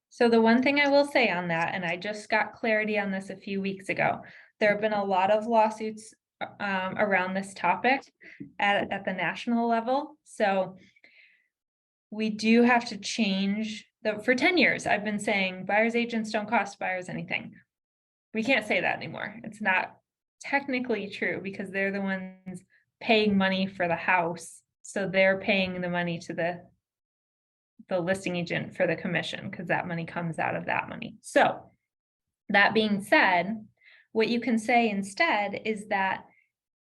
So the one thing I will say on that, and I just got clarity on this a few weeks ago, there have been a lot of lawsuits around this topic at the national level. So we do have to change for 10 years, I've been saying buyer's agents don't cost buyers anything. We can't say that anymore. It's not technically true because they're the ones paying money for the house. So they're paying the money to the listing agent for the commission because that money comes out of that money. So that being said, what you can say instead is that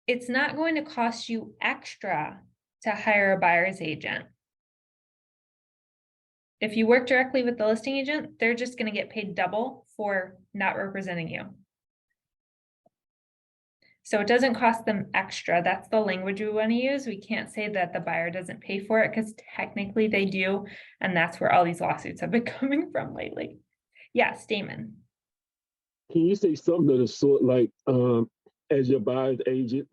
it's not going to cost you extra to hire a buyer's agent. If you work directly with the listing agent, they're just going to get paid double for not representing you. So it doesn't cost them extra. That's the language we want to use. We can't say that the buyer doesn't pay for it because technically they do. And that's where all these lawsuits have been coming from lately. Yes, Damon. Can you say something of the sort like, as your buyer's agent,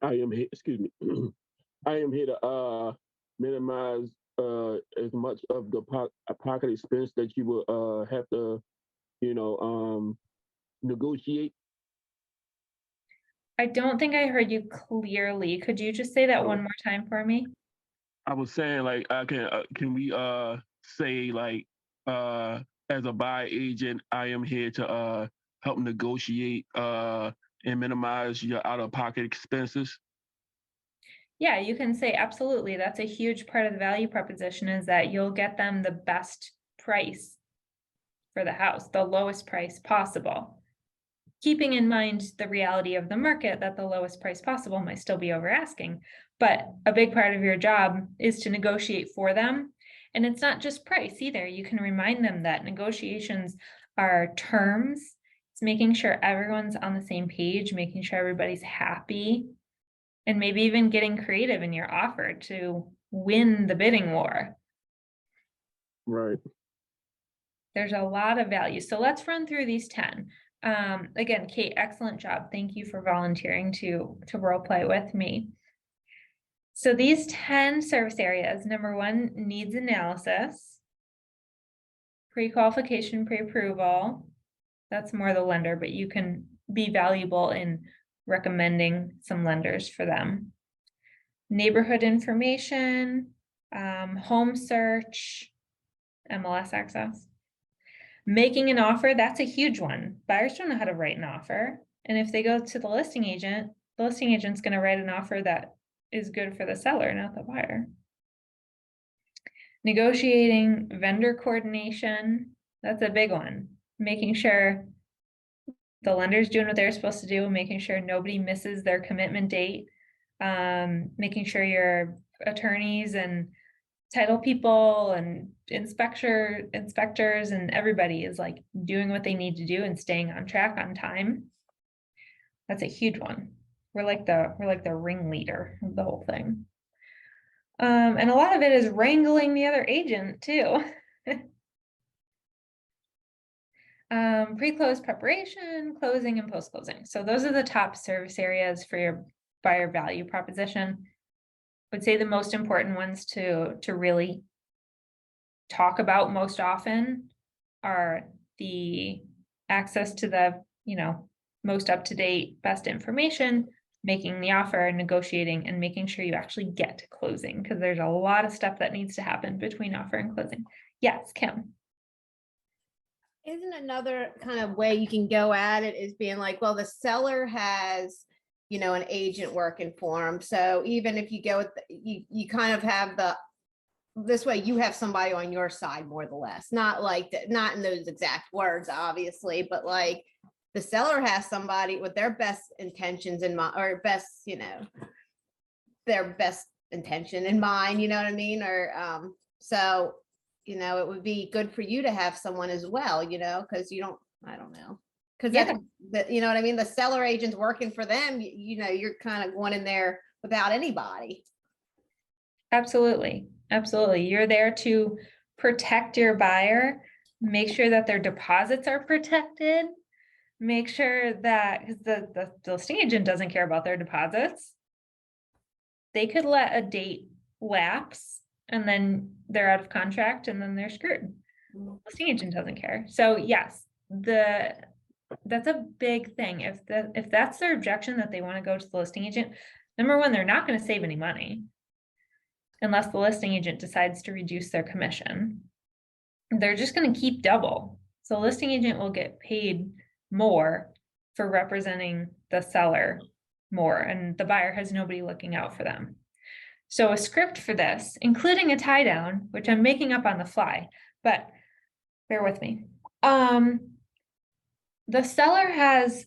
I am here, excuse me, I am here to minimize as much of the pocket expense that you will have to, negotiate? I don't think I heard you clearly. Could you just say that Oh. one more time for me? I was saying like can we say like as a buy agent, I am here to help negotiate and minimize your out of pocket expenses. Yeah, you can say absolutely. That's a huge part of the value proposition is that you'll get them the best price for the house, the lowest price possible. Keeping in mind the reality of the market that the lowest price possible might still be over asking, but a big part of your job is to negotiate for them. And it's not just price either. You can remind them that negotiations are terms. It's making sure everyone's on the same page, making sure everybody's happy, and maybe even getting creative in your offer to win the bidding war. Right. There's a lot of value. So let's run through these 10. Again, Kate, excellent job. Thank you for volunteering to role play with me. So these 10 service areas, number 1, needs analysis, pre-qualification, pre-approval. That's more the lender, but you can be valuable in recommending some lenders for them. Neighborhood information, home search, MLS access. Making an offer, that's a huge one. Buyers don't know how to write an offer. And if they go to the listing agent's going to write an offer that is good for the seller, not the buyer. Negotiating vendor coordination, that's a big one. Making sure the lender's doing what they're supposed to do, making sure nobody misses their commitment date, making sure your attorneys and title people and inspectors and everybody is like doing what they need to do and staying on track on time. That's a huge one. We're like the ringleader of the whole thing. And a lot of it is wrangling the other agent too. Pre-close preparation, closing, and post-closing. So those are the top service areas for your buyer value proposition. I would say the most important ones to really talk about most often are the access to the, most up-to-date, best information, making the offer, negotiating, and making sure you actually get to closing, because there's a lot of stuff that needs to happen between offer and closing. Yes, Kim. Isn't another kind of way you can go at it is being like, well, the seller has, an agent working for him. So even if you go with, you kind of have this way you have somebody on your side more or less, not in those exact words, obviously, but like the seller has somebody with their best intentions in mind, or best, their best intention in mind, you know what I mean? Or, so, it would be good for you to have someone as well, because I don't know. Because you know what I mean? The seller agent's working for them, you're kind of going in there without anybody. Absolutely. Absolutely. You're there to protect your buyer, make sure that their deposits are protected, make sure that, because the listing agent doesn't care about their deposits. They could let a date lapse and then they're out of contract and then they're screwed. The listing agent doesn't care. So yes, that's a big thing. If that's their objection that they want to go to the listing agent, number 1, they're not going to save any money unless the listing agent decides to reduce their commission. They're just going to keep double. So the listing agent will get paid more for representing the seller more, and the buyer has nobody looking out for them. So a script for this, including a tie down, which I'm making up on the fly, but bear with me. The seller has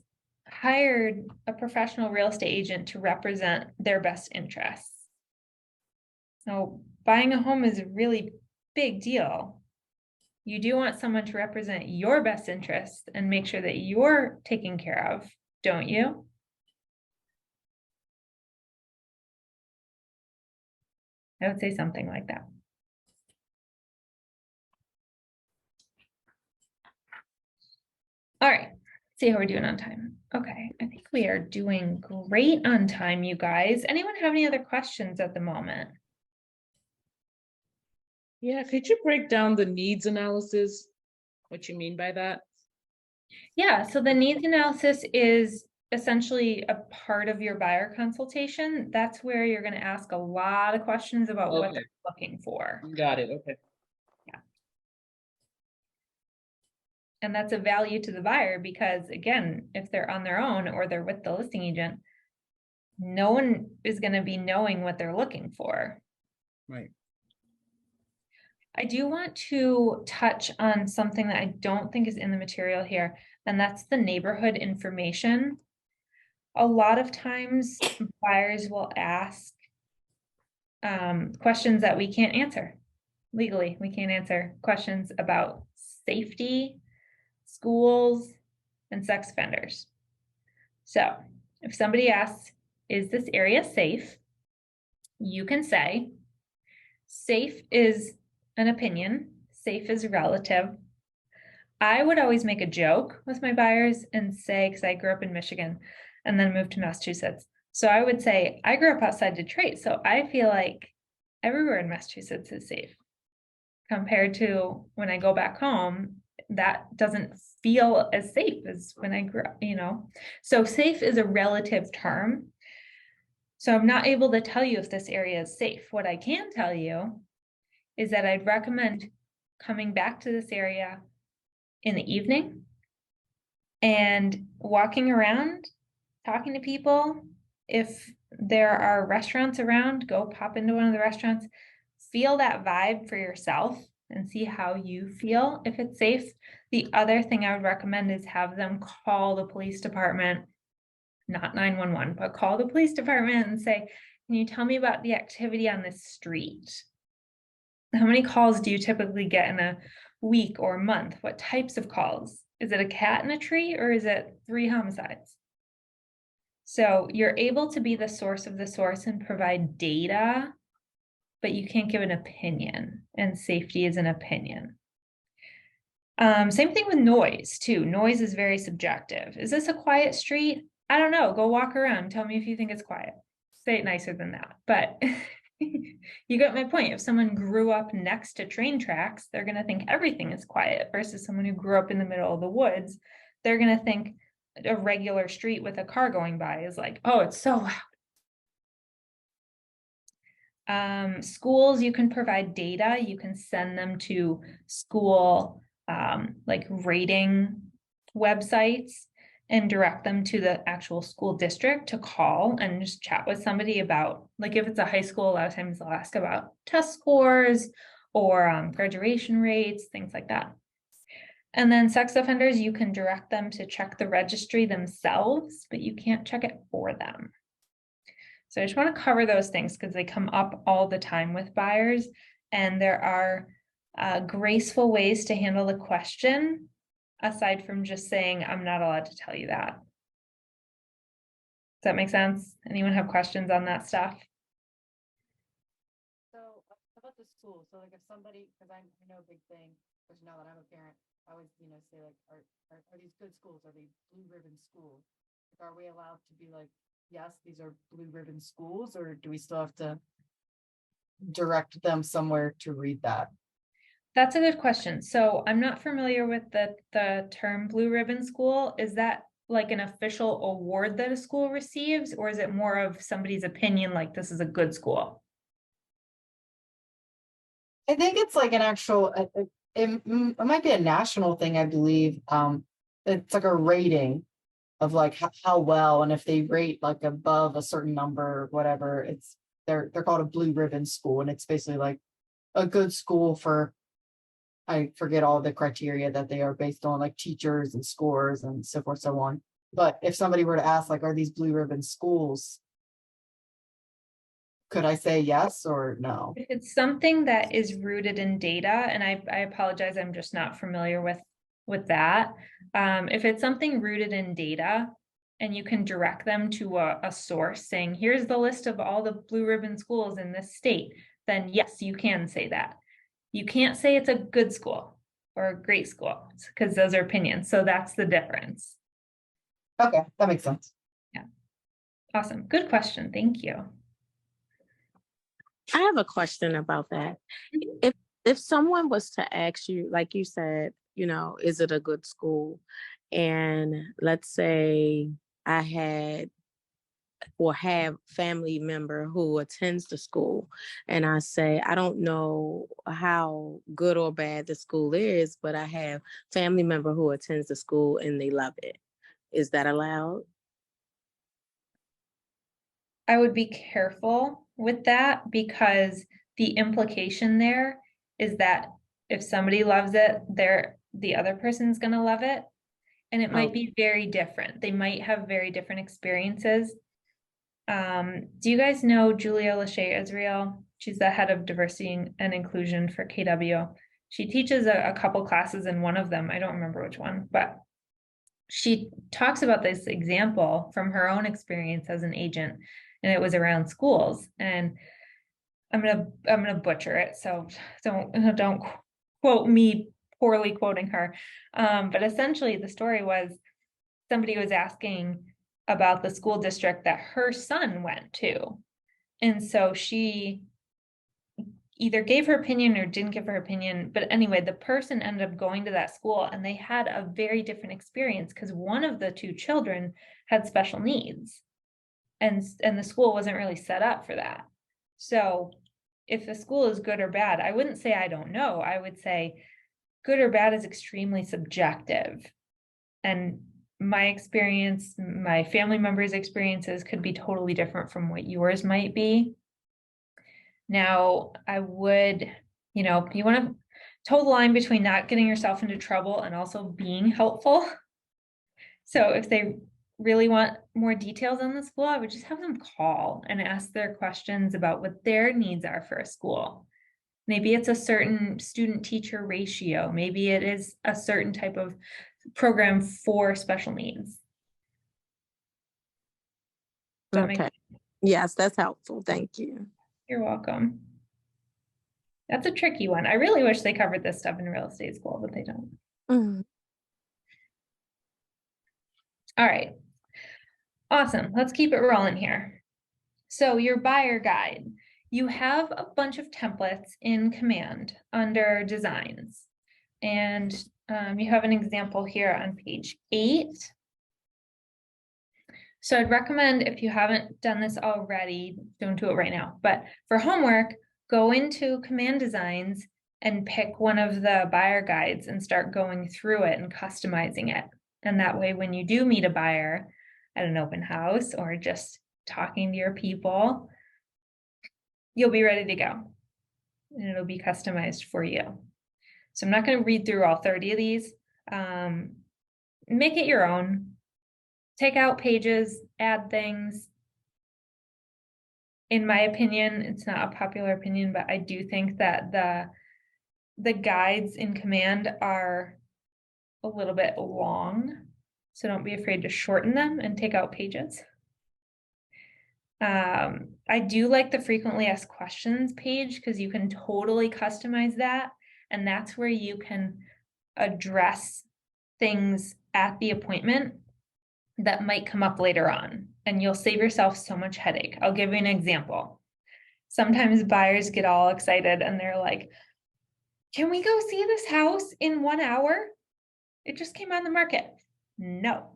hired a professional real estate agent to represent their best interests. Now, buying a home is a really big deal. You do want someone to represent your best interests and make sure that you're taken care of, don't you? I would say something like that. All right, see how we're doing on time. Okay, I think we are doing great on time, you guys. Anyone have any other questions at the moment? Yeah, could you break down the needs analysis? What you mean by that? Yeah, so the needs analysis is essentially a part of your buyer consultation. That's where you're gonna ask a lot of questions about what Okay. they're looking for. Got it, okay. And that's a value to the buyer because again, if they're on their own or they're with the listing agent, no one is gonna be knowing what they're looking for. Right. I do want to touch on something that I don't think is in the material here, and that's the neighborhood information. A lot of times buyers will ask questions that we can't answer legally. We can't answer questions about safety, schools, and sex offenders. So if somebody asks, is this area safe? You can say, safe is an opinion, safe is relative. I would always make a joke with my buyers and say, because I grew up in Michigan and then moved to Massachusetts. So I would say, I grew up outside Detroit, so I feel like everywhere in Massachusetts is safe. Compared to when I go back home, that doesn't feel as safe as when I grew up, you know? So safe is a relative term. So I'm not able to tell you if this area is safe. What I can tell you is that I'd recommend coming back to this area in the evening and walking around, talking to people. If there are restaurants around, go pop into one of the restaurants, feel that vibe for yourself and see how you feel if it's safe. The other thing I would recommend is have them call the police department, not 911, but call the police department and say, can you tell me about the activity on this street? How many calls do you typically get in a week or month? What types of calls? Is it a cat in a tree or is it 3 homicides? So you're able to be the source of the source and provide data, but you can't give an opinion, and safety is an opinion. Same thing with noise too. Noise is very subjective. Is this a quiet street? I don't know. Go walk around. Tell me if you think it's quiet. Say it nicer than that. But you get my point. If someone grew up next to train tracks, they're going to think everything is quiet versus someone who grew up in the middle of the woods. They're going to think a regular street with a car going by is like, oh, it's so loud. Schools, you can provide data. You can send them to school like rating websites and direct them to the actual school district to call and just chat with somebody about, like if it's a high school, a lot of times they'll ask about test scores or graduation rates, things like that. And then sex offenders, you can direct them to check the registry themselves, but you can't check it for them. So I just want to cover those things because they come up all the time with buyers, and there are graceful ways to handle the question aside from just saying, I'm not allowed to tell you that. Does that make sense? Anyone have questions on that stuff? So about the school, so like if somebody, because I know a big thing, especially now that I'm a parent, I always, say like, are these good schools? Are they blue ribbon schools? Like, are we allowed to be like, yes, these are blue ribbon schools, or do we still have to direct them somewhere to read that? That's a good question. So I'm not familiar with the term blue ribbon school. Is that like an official award that a school receives, or is it more of somebody's opinion, like this is a good school? I think it's like an actual, it might be a national thing, I believe. It's like a rating of like how well, and if they rate like above a certain number, whatever, they're called a blue ribbon school, and it's basically like a good school for, I forget all the criteria that they are based on, like teachers and scores and so forth, so on. But if somebody were to ask, like, are these blue ribbon schools? Could I say yes or no? If it's something that is rooted in data, and I apologize, I'm just not familiar with that. If it's something rooted in data and you can direct them to a source saying, here's the list of all the blue ribbon schools in this state, then yes, you can say that. You can't say it's a good school or a great school because those are opinions. So that's the difference. Okay, that makes sense. Yeah. Awesome. Good question. Thank you. I have a question about that. If someone was to ask you, like you said, is it a good school? And let's say I had or have family member who attends the school, and I say, I don't know how good or bad the school is, but I have family member who attends the school and they love it. Is that allowed? I would be careful with that because the implication there is that if somebody loves it, the other person's gonna love it. And it might be very different. They might have very different experiences. Do you guys know Julia Lachey Israel? She's the head of diversity and inclusion for KW. She teaches a couple classes in one of them. I don't remember which one, but she talks about this example from her own experience as an agent, and it was around schools. And I'm gonna butcher it, so don't quote me poorly quoting her. But essentially the story was somebody was asking about the school district that her son went to. And so she either gave her opinion or didn't give her opinion. But anyway, the person ended up going to that school and they had a very different experience because one of the two children had special needs. And the school wasn't really set up for that. So if the school is good or bad, I wouldn't say I don't know. I would say good or bad is extremely subjective. And my experience, my family members' experiences could be totally different from what yours might be. Now, I would, you want to toe the line between not getting yourself into trouble and also being helpful. So if they really want more details on the school, I would just have them call and ask their questions about what their needs are for a school. Maybe it's a certain student-teacher ratio. Maybe it is a certain type of program for special needs. Okay. Yes, that's helpful. Thank you. You're welcome. That's a tricky one. I really wish they covered this stuff in real estate school, but they don't. Mhm. All right. Awesome. Let's keep it rolling here. So your buyer guide, you have a bunch of templates in Command under designs. And you have an example here on page 8. So I'd recommend, if you haven't done this already, don't do it right now, but for homework, go into Command Designs and pick one of the buyer guides and start going through it and customizing it. And that way, when you do meet a buyer at an open house or just talking to your people, you'll be ready to go. And it'll be customized for you. So I'm not going to read through all 30 of these. Make it your own. Take out pages, add things. In my opinion, it's not a popular opinion, but I do think that the guides in Command are a little bit long. So don't be afraid to shorten them and take out pages. I do like the frequently asked questions page because you can totally customize that. And that's where you can address things at the appointment that might come up later on, and you'll save yourself so much headache. I'll give you an example. Sometimes buyers get all excited and they're like, can we go see this house in 1 hour? It just came on the market. No.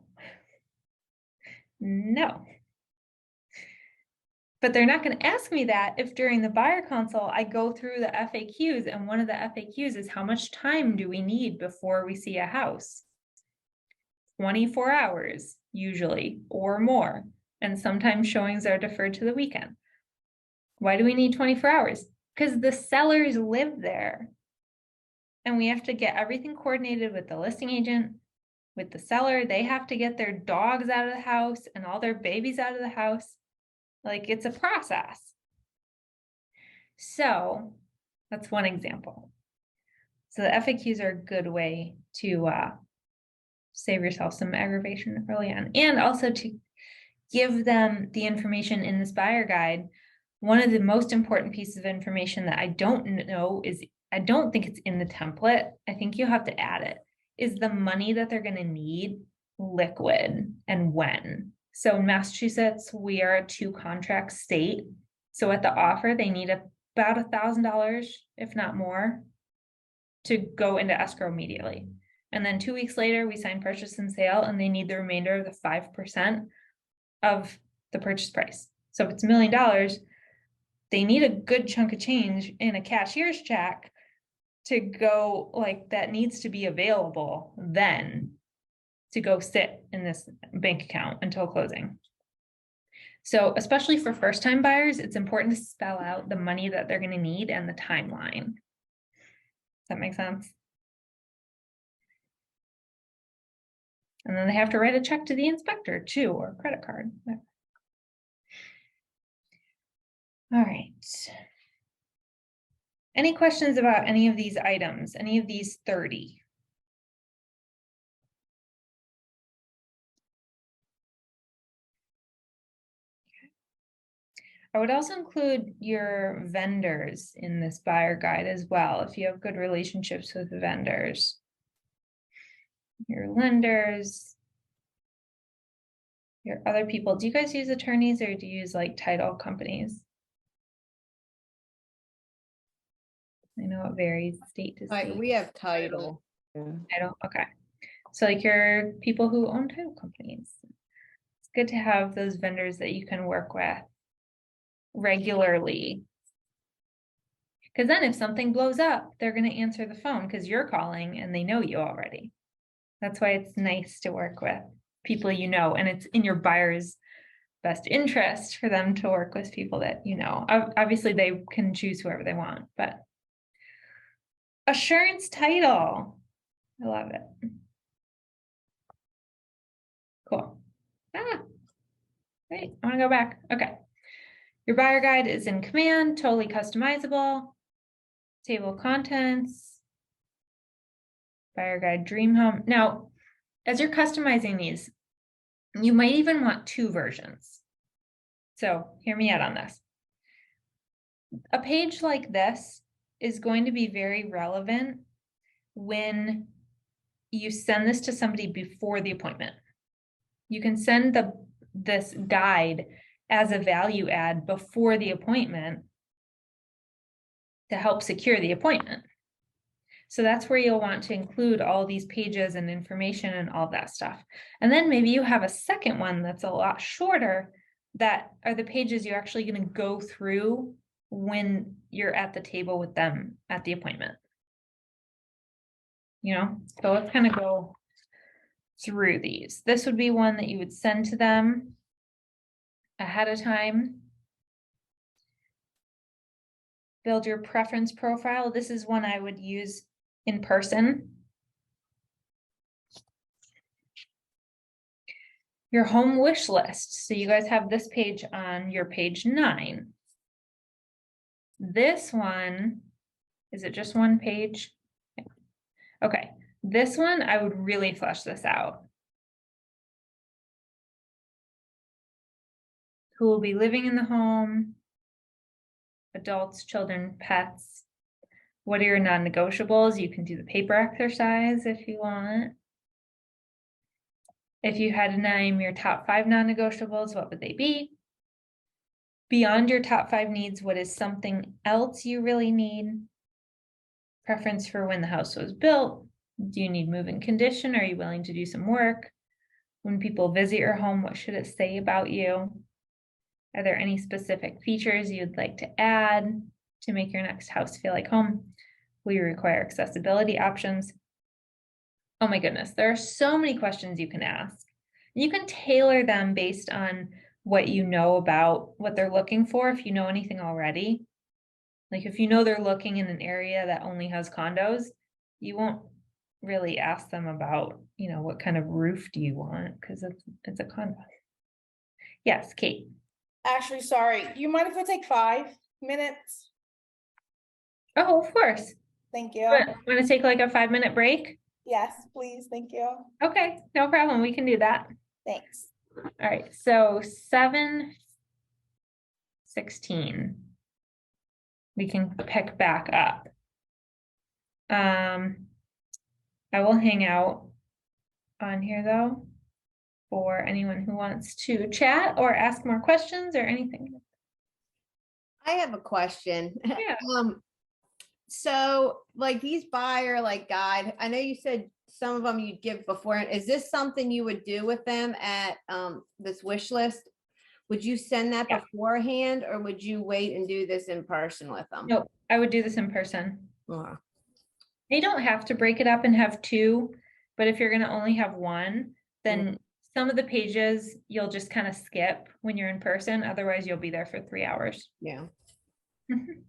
But they're not going to ask me that if during the buyer consult, I go through the FAQs, and one of the FAQs is how much time do we need before we see a house? 24 hours, usually, or more. And sometimes showings are deferred to the weekend. Why do we need 24 hours? Because the sellers live there. And we have to get everything coordinated with the listing agent, with the seller. They have to get their dogs out of the house and all their babies out of the house. Like, it's a process. So that's one example. So the FAQs are a good way to save yourself some aggravation early on, and also to give them the information in this buyer guide. One of the most important pieces of information that I don't know is, I don't think it's in the template, I think you have to add it, is the money that they're going to need liquid and when. So in Massachusetts, we are a 2-contract state. So at the offer, they need about $1,000, if not more, to go into escrow immediately. And then 2 weeks later, we sign purchase and sale, and they need the remainder of the 5% of the purchase price. So if it's $1 million, they need a good chunk of change in a cashier's check to go, like, that needs to be available then to go sit in this bank account until closing. So especially for first-time buyers, it's important to spell out the money that they're going to need and the timeline. Does that make sense? And then they have to write a check to the inspector too, or a credit card. All right. Any questions about any of these items, any of these 30? I would also include your vendors in this buyer guide as well, if you have good relationships with the vendors. Your lenders, your other people. Do you guys use attorneys or do you use like title companies? I know it varies state to Like state. we have title. Title, okay. So like your people who own title companies. It's good to have those vendors that you can work with regularly. Because then if something blows up, they're going to answer the phone because you're calling and they know you already. That's why it's nice to work with people you know, and it's in your buyer's best interest for them to work with people that you know. Obviously, they can choose whoever they want, but assurance title. I love it. Cool. Great. I want to go back. Okay. Your buyer guide is in Command, totally customizable. Table of contents. Buyer guide, dream home. Now, as you're customizing these, you might even want 2 versions. So hear me out on this. A page like this is going to be very relevant when you send this to somebody before the appointment. You can send this guide as a value add before the appointment to help secure the appointment. So that's where you'll want to include all these pages and information and all that stuff. And then maybe you have a second one that's a lot shorter that are the pages you're actually going to go through when you're at the table with them at the appointment. You know, so let's kind of go through these. This would be one that you would send to them ahead of time. Build your preference profile. This is one I would use in person. Your home wish list. So you guys have this page on your page 9. This one, is it just one page? Okay, this one, I would really flesh this out. Who will be living in the home? Adults, children, pets. What are your non-negotiables? You can do the paper exercise if you want. If you had to name your top 5 non-negotiables, what would they be? Beyond your top 5 needs, what is something else you really need? Preference for when the house was built. Do you need move-in condition? Are you willing to do some work? When people visit your home, what should it say about you? Are there any specific features you'd like to add to make your next house feel like home? Will you require accessibility options? Oh my goodness, there are so many questions you can ask. You can tailor them based on what you know about what they're looking for, if you know anything already. Like if you know they're looking in an area that only has condos, you won't really ask them about, you know, what kind of roof do you want, because it's a condo. Yes, Kate. Ashley, sorry, do you mind if I take 5 minutes? Oh, of course. Thank you. Want to take like a 5-minute break? Yes, please, thank you. Okay, no problem. We can do that. Thanks. All right, so 7:16. We can pick back up. I will hang out on here though for anyone who wants to chat or ask more questions or anything. I have a question. Yeah. So like these buyer like guide, I know you said some of them you'd give before. Is this something you would do with them at this wish list would you send that Yeah. beforehand or would you wait and do this in person with them? No, I would do this in person. Uh, They don't have to break it up and have two, but if you're gonna only have one, then some of the pages you'll just kind of skip when you're in person, otherwise you'll be there for 3 hours. Yeah. Mhm.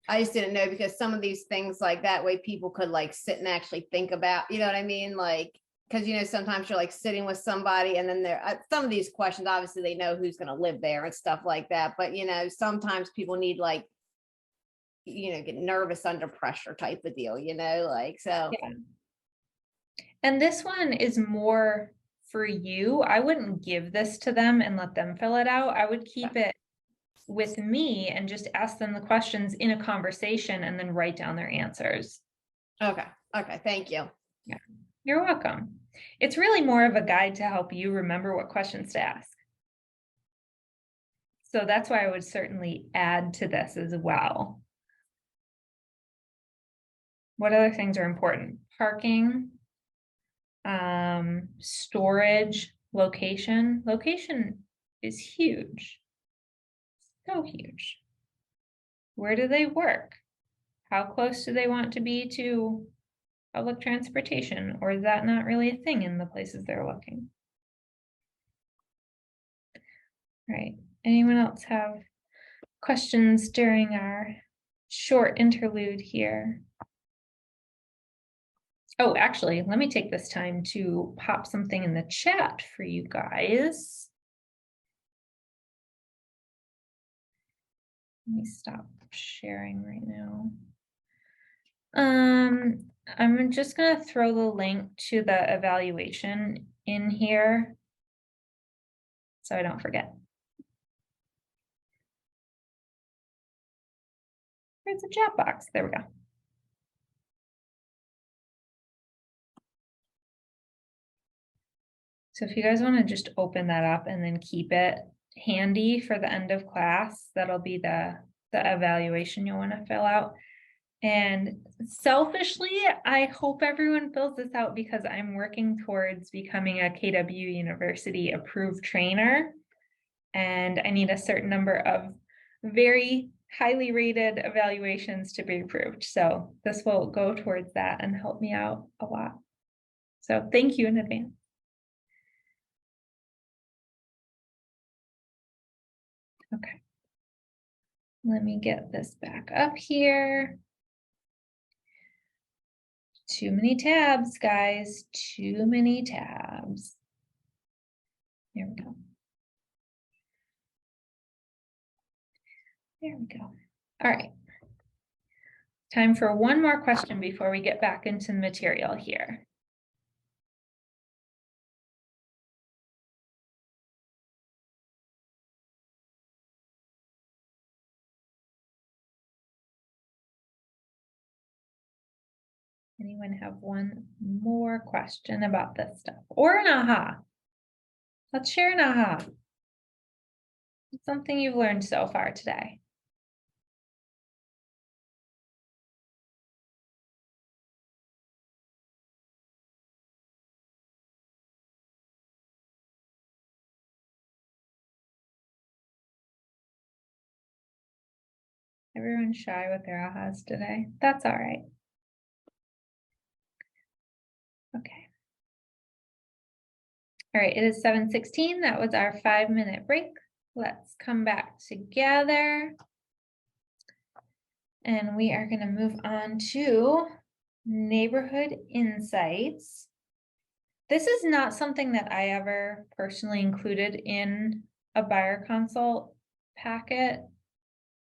I just didn't know because some of these things like that way people could like sit and actually think about, you know what I mean? Like, because you know, sometimes you're like sitting with somebody and then some of these questions, obviously they know who's going to live there and stuff like that. But you know, sometimes people need like, you know, get nervous under pressure type of deal, you know, like, so. Yeah. And this one is more for you. I wouldn't give this to them and let them fill it out. I would keep it with me and just ask them the questions in a conversation and then write down their answers. Okay. Okay. Thank you. Yeah, you're welcome. It's really more of a guide to help you remember what questions to ask. So that's why I would certainly add to this as well. What other things are important? Parking, storage, location. Location is huge. So huge. Where do they work? How close do they want to be to public transportation? Or is that not really a thing in the places they're looking? Right. Anyone else have questions during our short interlude here? Oh, actually, let me take this time to pop something in the chat for you guys. Let me stop sharing right now. I'm just gonna throw the link to the evaluation in here so I don't forget. Where's the chat box? There we go. So if you guys want to just open that up and then keep it handy for the end of class, that'll be the evaluation you'll want to fill out. And selfishly, I hope everyone fills this out because I'm working towards becoming a KW University approved trainer. And I need a certain number of very highly rated evaluations to be approved. So this will go towards that and help me out a lot. So thank you in advance. Okay. Let me get this back up here. Too many tabs, guys. Too many tabs. There we go. There we go. All right. Time for one more question before we get back into the material here. Anyone have one more question about this stuff or an aha? Let's share an aha. Something you've learned so far today. Everyone's shy with their ahas today. That's all right. Okay. All right, it is 7:16. That was our 5-minute break. Let's come back together. And we are going to move on to neighborhood insights. This is not something that I ever personally included in a buyer consult packet,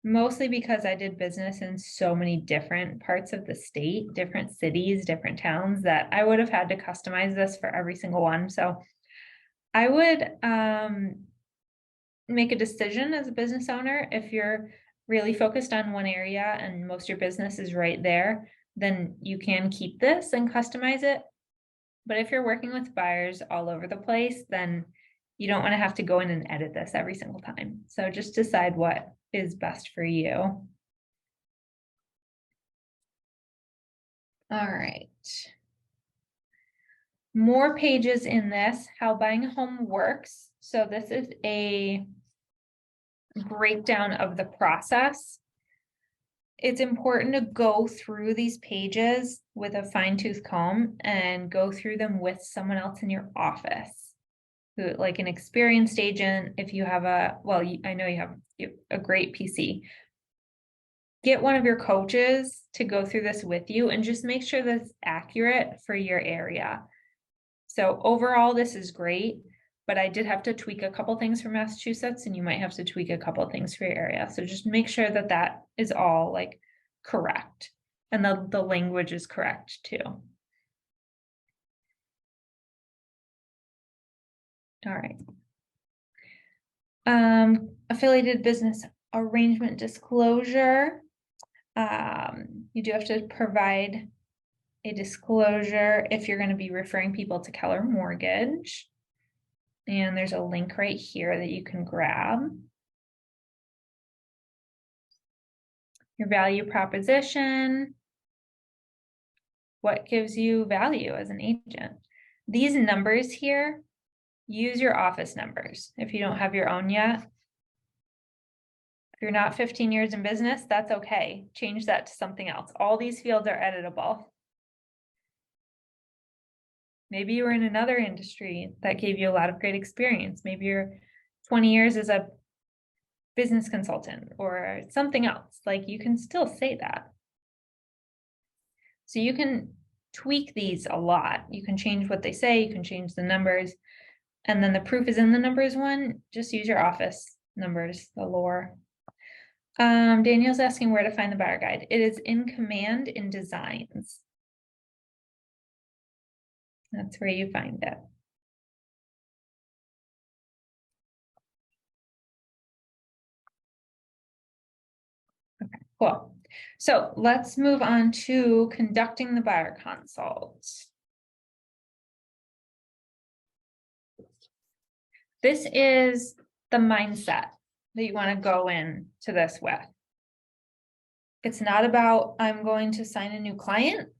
mostly because I did business in so many different parts of the state, different cities, different towns, that I would have had to customize this for every single one. So I would make a decision as a business owner. If you're really focused on one area and most of your business is right there, then you can keep this and customize it. But if you're working with buyers all over the place, then you don't want to have to go in and edit this every single time. So just decide what is best for you. All right. More pages in this, how buying a home works. So this is a breakdown of the process, it's important to go through these pages with a fine tooth comb and go through them with someone else in your office. Who, like an experienced agent, if you have I know you have a great PC. Get one of your coaches to go through this with you and just make sure that's accurate for your area. So overall, this is great, but I did have to tweak a couple things for Massachusetts, and you might have to tweak a couple things for your area. So just make sure that that is all like correct, and the language is correct too. All right. Affiliated business arrangement disclosure. You do have to provide a disclosure if you're going to be referring people to Keller Mortgage. And there's a link right here that you can grab. Your value proposition. What gives you value as an agent? These numbers here, use your office numbers if you don't have your own yet. If you're not 15 years in business, that's okay. Change that to something else. All these fields are editable. Maybe you were in another industry that gave you a lot of great experience. Maybe you're 20 years as a business consultant or something else. Like, you can still say that. So you can tweak these a lot. You can change what they say, you can change the numbers. And then the proof is in the numbers one. Just use your office numbers, the lore. Daniel's asking where to find the buyer guide. It is in Command in Designs. That's where you find it. Okay, cool. So let's move on to conducting the buyer consult. This is the mindset that you want to go in to this with. It's not about I'm going to sign a new client.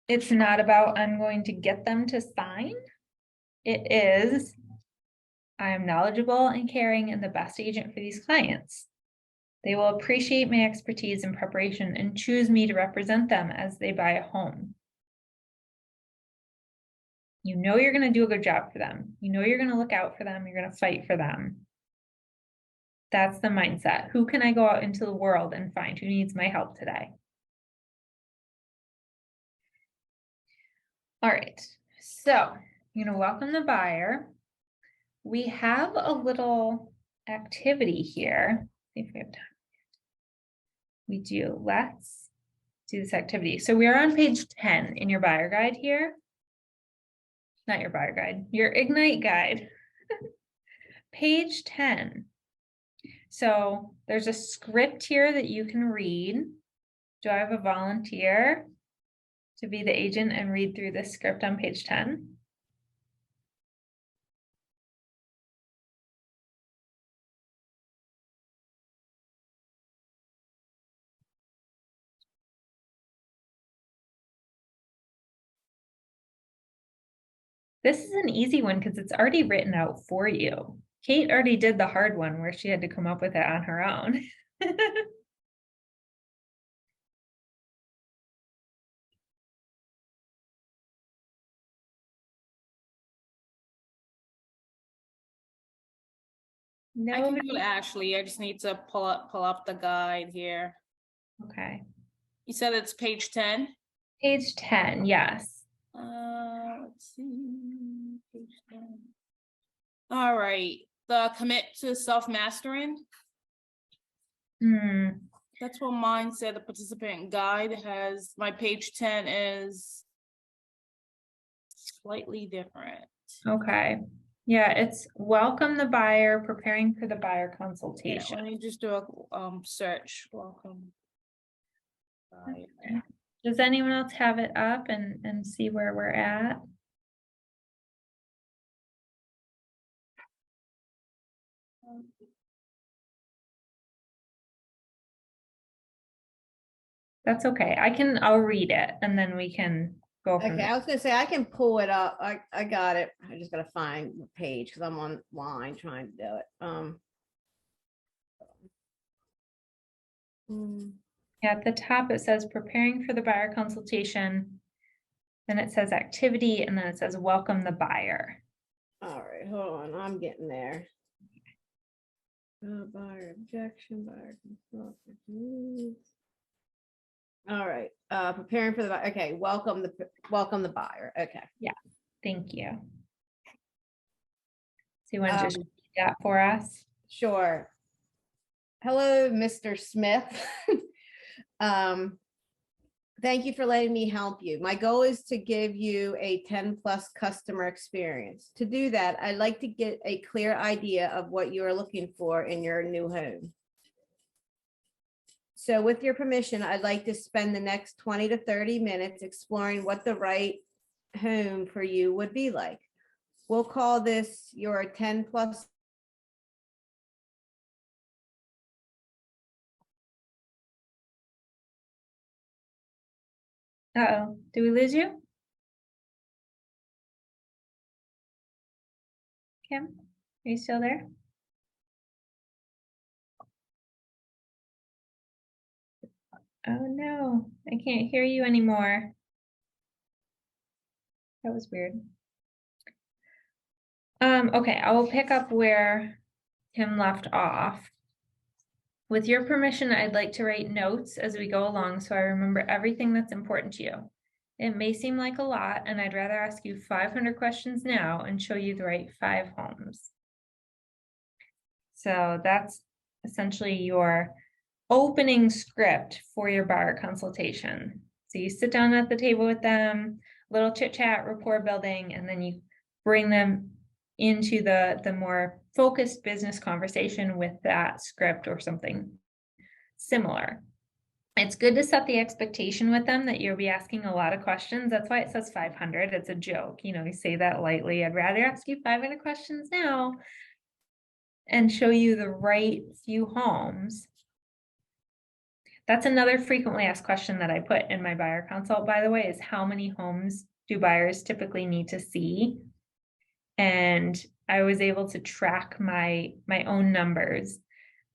It's not about I'm going to get them to sign. It is I am knowledgeable and caring and the best agent for these clients. They will appreciate my expertise and preparation and choose me to represent them as they buy a home. You know you're going to do a good job for them. You know you're going to look out for them. You're going to fight for them. That's the mindset. Who can I go out into the world and find who needs my help today? All right, so you're going to welcome the buyer. We have a little activity here. See if we have time. We do. Let's do this activity. So we are on page 10 in your buyer guide here. Not your buyer guide, your Ignite guide. Page 10. So there's a script here that you can read. Do I have a volunteer to be the agent and read through this script on page 10? This is an easy one because it's already written out for you. Kate already did the hard one where she had to come up with it on her own. I can do it, Ashley. I just need to pull up the guide here. Okay. You said it's page 10? Page 10, yes. Let's see. Page 10. All right. The commit to self-mastering. That's what mine said. The participant guide has, my page 10 is slightly different. Okay. Yeah, it's welcome the buyer, preparing for the buyer Yeah, consultation. let me just do a search. Welcome. Okay. Does anyone else have it up and see where we're at? That's okay. I'll read it and then we can go from Okay, there. I was gonna say, I can pull it up. I got it. I just gotta find the page because I'm online trying to do it. At the top, it says preparing for the buyer consultation. Then it says activity, and then it says welcome the buyer. All right, hold on, I'm getting there. Buyer objection, buyer consultant. All right, preparing for the, okay, welcome the buyer, okay. Thank you. So you want to just Um, read that for us? Sure. Hello, Mr. Smith. Thank you for letting me help you. My goal is to give you a 10+ customer experience. To do that, I'd like to get a clear idea of what you are looking for in your new home. So with your permission, I'd like to spend the next 20 to 30 minutes exploring what the right home for you would be like. We'll call this your 10+. Uh-oh, did we lose you? Kim, are you still there? Oh no, I can't hear you anymore. That was weird. Okay, I will pick up where Kim left off. With your permission, I'd like to write notes as we go along so I remember everything that's important to you. It may seem like a lot, and I'd rather ask you 500 questions now and show you the right 5 homes. So that's essentially your opening script for your buyer consultation. So you sit down at the table with them, little chit chat, rapport building, and then you bring them into the more focused business conversation with that script or something similar. It's good to set the expectation with them that you'll be asking a lot of questions. That's why it says 500. It's a joke. You know, you say that lightly. I'd rather ask you 500 questions now and show you the right few homes. That's another frequently asked question that I put in my buyer consult, by the way, is how many homes do buyers typically need to see? And I was able to track my own numbers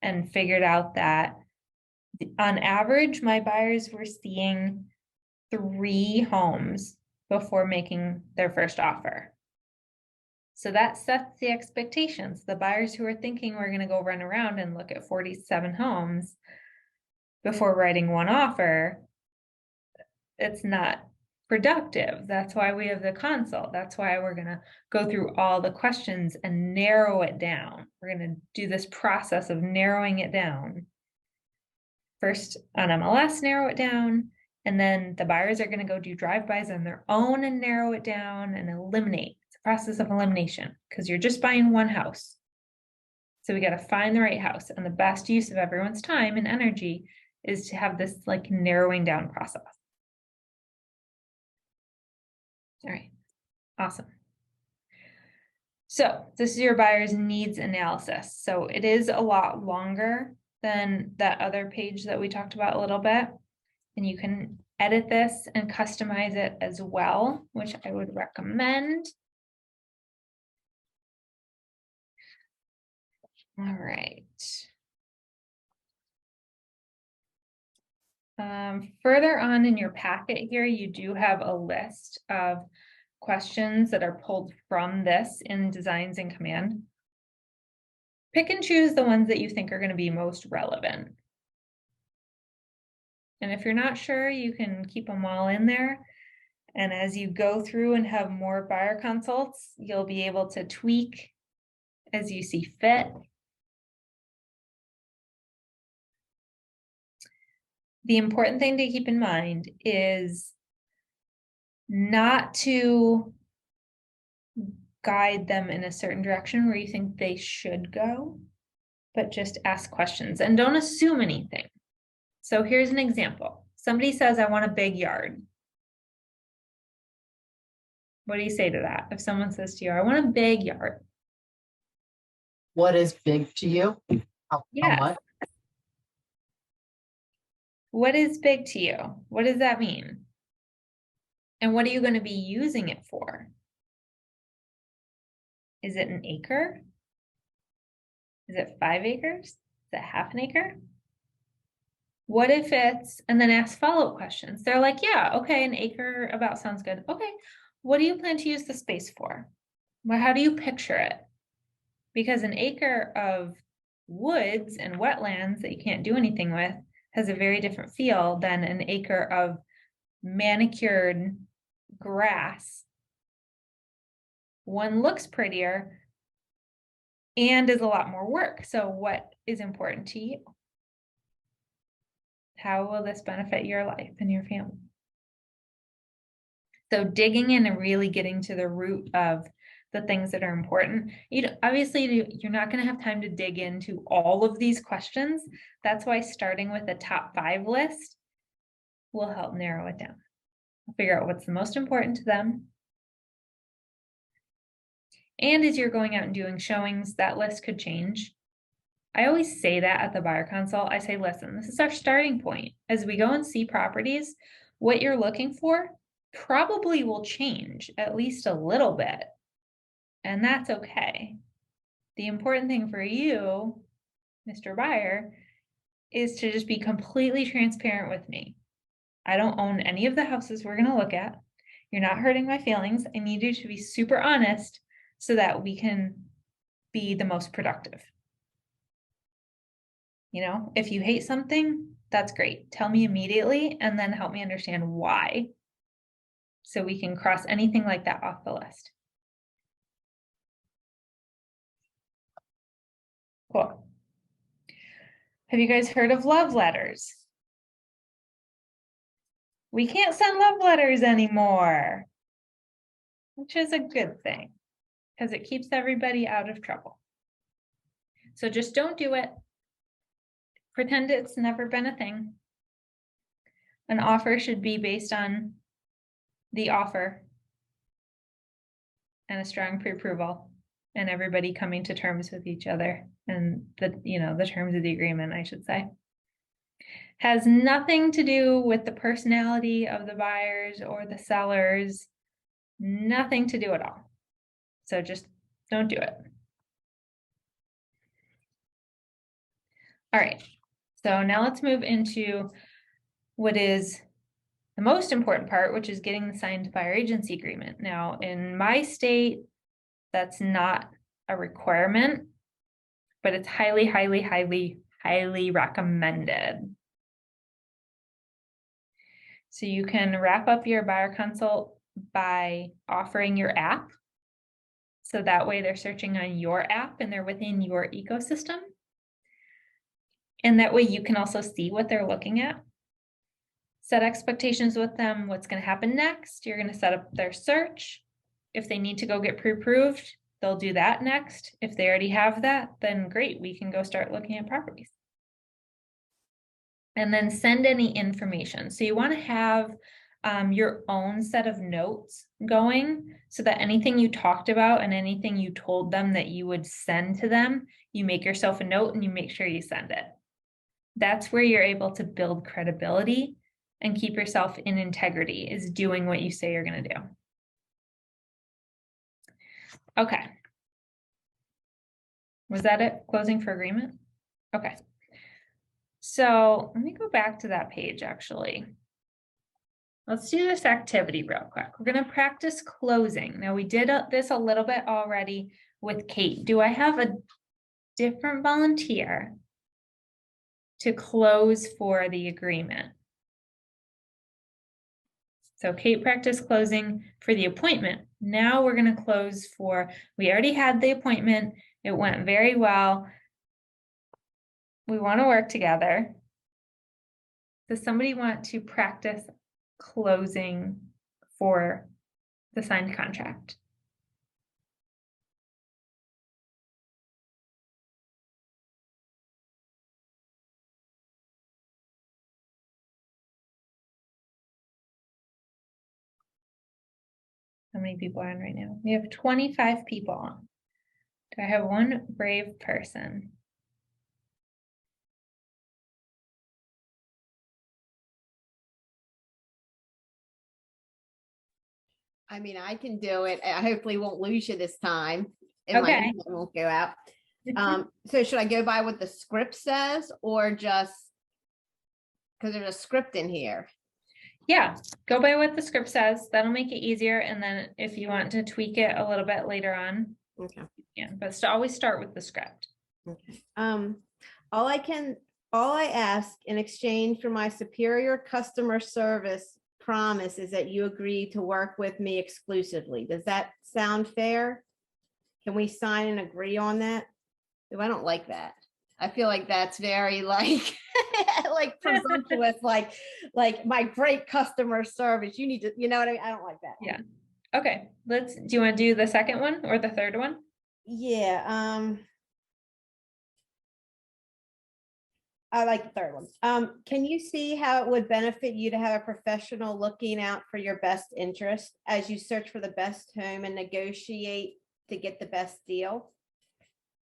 and figured out that on average, my buyers were seeing 3 homes before making their first offer. So that sets the expectations. The buyers who are thinking we're going to go run around and look at 47 homes before writing one offer, it's not productive. That's why we have the consult. That's why we're going to go through all the questions and narrow it down. We're going to do this process of narrowing it down. First on MLS, narrow it down, and then the buyers are going to go do drive-bys on their own and narrow it down and eliminate. It's a process of elimination because you're just buying one house. So we got to find the right house, and the best use of everyone's time and energy is to have this like narrowing down process. All right, awesome. So this is your buyer's needs analysis. So it is a lot longer than that other page that we talked about a little bit. And you can edit this and customize it as well, which I would recommend. All right. Further on in your packet here, you do have a list of questions that are pulled from this in Designs in Command. Pick and choose the ones that you think are going to be most relevant. And if you're not sure, you can keep them all in there. And as you go through and have more buyer consults, you'll be able to tweak as you see fit. The important thing to keep in mind is not to guide them in a certain direction where you think they should go, but just ask questions and don't assume anything. So here's an example. Somebody says, I want a big yard. What do you say to that? If someone says to you, I want a big yard. What is big to you? How Yes. much? What is big to you? What does that mean? And what are you going to be using it for? Is it an acre? Is it 5 acres? Is it half an acre? What if it's, and then ask follow-up questions. They're like, yeah, okay, an acre about sounds good. Okay, what do you plan to use the space for? Well, how do you picture it? Because an acre of woods and wetlands that you can't do anything with has a very different feel than an acre of manicured grass. One looks prettier and is a lot more work. So what is important to you? How will this benefit your life and your family? So digging in and really getting to the root of the things that are important. Obviously, you're not going to have time to dig into all of these questions. That's why starting with a top 5 list will help narrow it down. Figure out what's the most important to them. And as you're going out and doing showings, that list could change. I always say that at the buyer consult. I say, listen, this is our starting point. As we go and see properties, what you're looking for probably will change at least a little bit. And that's okay. The important thing for you, Mr. Buyer, is to just be completely transparent with me. I don't own any of the houses we're going to look at. You're not hurting my feelings. I need you to be super honest so that we can be the most productive. You know, if you hate something, that's great. Tell me immediately and then help me understand why, so we can cross anything like that off the list. Cool. Have you guys heard of love letters? We can't send love letters anymore, which is a good thing because it keeps everybody out of trouble. So just don't do it. Pretend it's never been a thing. An offer should be based on the offer and a strong pre-approval and everybody coming to terms with each other and the terms of the agreement, I should say. Has nothing to do with the personality of the buyers or the sellers, nothing to do at all. So just don't do it. All right, so now let's move into what is the most important part, which is getting the signed buyer agency agreement. Now, in my state, that's not a requirement, but it's highly, highly, highly, highly recommended. So you can wrap up your buyer consult by offering your app. So that way they're searching on your app and they're within your ecosystem. And that way you can also see what they're looking at. Set expectations with them, what's going to happen next. You're going to set up their search. If they need to go get pre-approved, they'll do that next. If they already have that, then great, we can go start looking at properties. And then send any information. So you want to have your own set of notes going so that anything you talked about and anything you told them that you would send to them, you make yourself a note and you make sure you send it. That's where you're able to build credibility and keep yourself in integrity, is doing what you say you're going to do. Okay. Was that it? Closing for agreement? Okay. So let me go back to that page, actually. Let's do this activity real quick. We're going to practice closing. Now, we did this a little bit already with Kate. Do I have a different volunteer to close for the agreement? So Kate practiced closing for the appointment. Now we're going to close for, we already had the appointment. It went very well. We want to work together. Does somebody want to practice closing for the signed contract? How many people are on right now? We have 25 people on. Do I have one brave person? I mean, I can do it. I hopefully won't lose you this time. And my Okay. email won't go out. So should I go by what the script says or just because there's a script in here. Yeah, go by what the script says. That'll make it easier. And then if you want to tweak it a little bit later on, Okay. yeah, but always start with the script. Okay. All I ask in exchange for my superior customer service promise is that you agree to work with me exclusively. Does that sound fair? Can we sign and agree on that? I don't like that. I feel like that's very like, like presumptuous, like my great customer service. You need to, you know what I mean? I don't like that. Yeah. Okay, do you want to do the second one or the third one? Yeah, I like the third one. Can you see how it would benefit you to have a professional looking out for your best interest as you search for the best home and negotiate to get the best deal?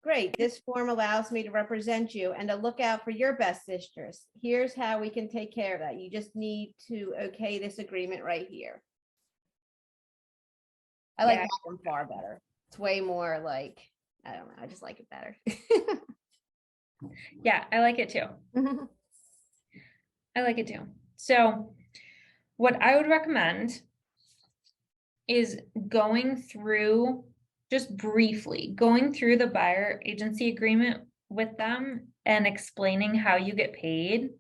Great, this form allows me to represent you and to look out for your best interest. Here's how we can take care of that. You just need to okay this agreement right here. I like that one far better. It's way more like, I don't know, I just like it better. Yeah, I like it too. I like it too. So what I would recommend is going through, just briefly, going through the buyer agency agreement with them and explaining how you get paid,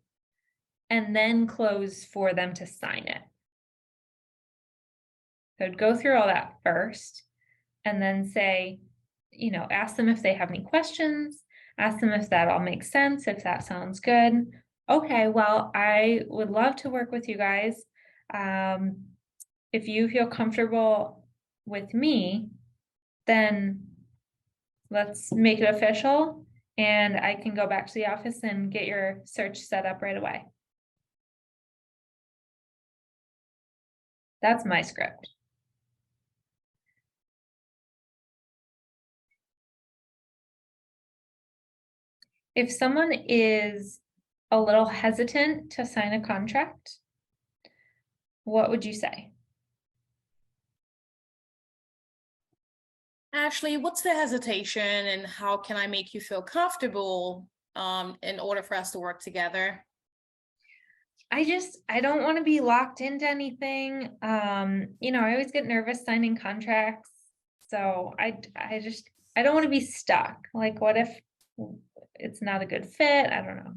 and then close for them to sign it. So I'd go through all that first and then say, you know, ask them if they have any questions, ask them if that all makes sense, if that sounds good. Okay, well, I would love to work with you guys. If you feel comfortable with me, then let's make it official and I can go back to the office and get your search set up right away. That's my script. If someone is a little hesitant to sign a contract, what would you say? Ashley, what's the hesitation and how can I make you feel comfortable in order for us to work together? I don't want to be locked into anything. You know, I always get nervous signing contracts. So I don't want to be stuck. Like, what if it's not a good fit? I don't know.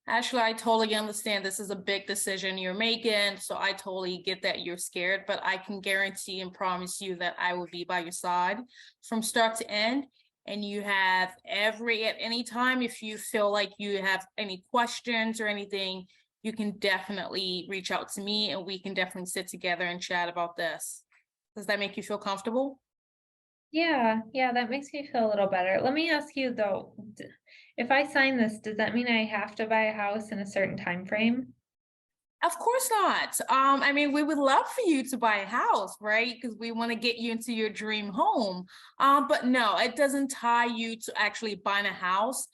Ashley, I totally understand this is a big decision you're making, so I totally get that you're scared, but I can guarantee and promise you that I will be by your side from start to end. And you have at any time, if you feel like you have any questions or anything, you can definitely reach out to me and we can definitely sit together and chat about this. Does that make you feel comfortable? Yeah, that makes me feel a little better. Let me ask you though, if I sign this, does that mean I have to buy a house in a certain time frame? Of course not. I mean, we would love for you to buy a house, right? Because we want to get you into your dream home. But no, it doesn't tie you to actually buying a house.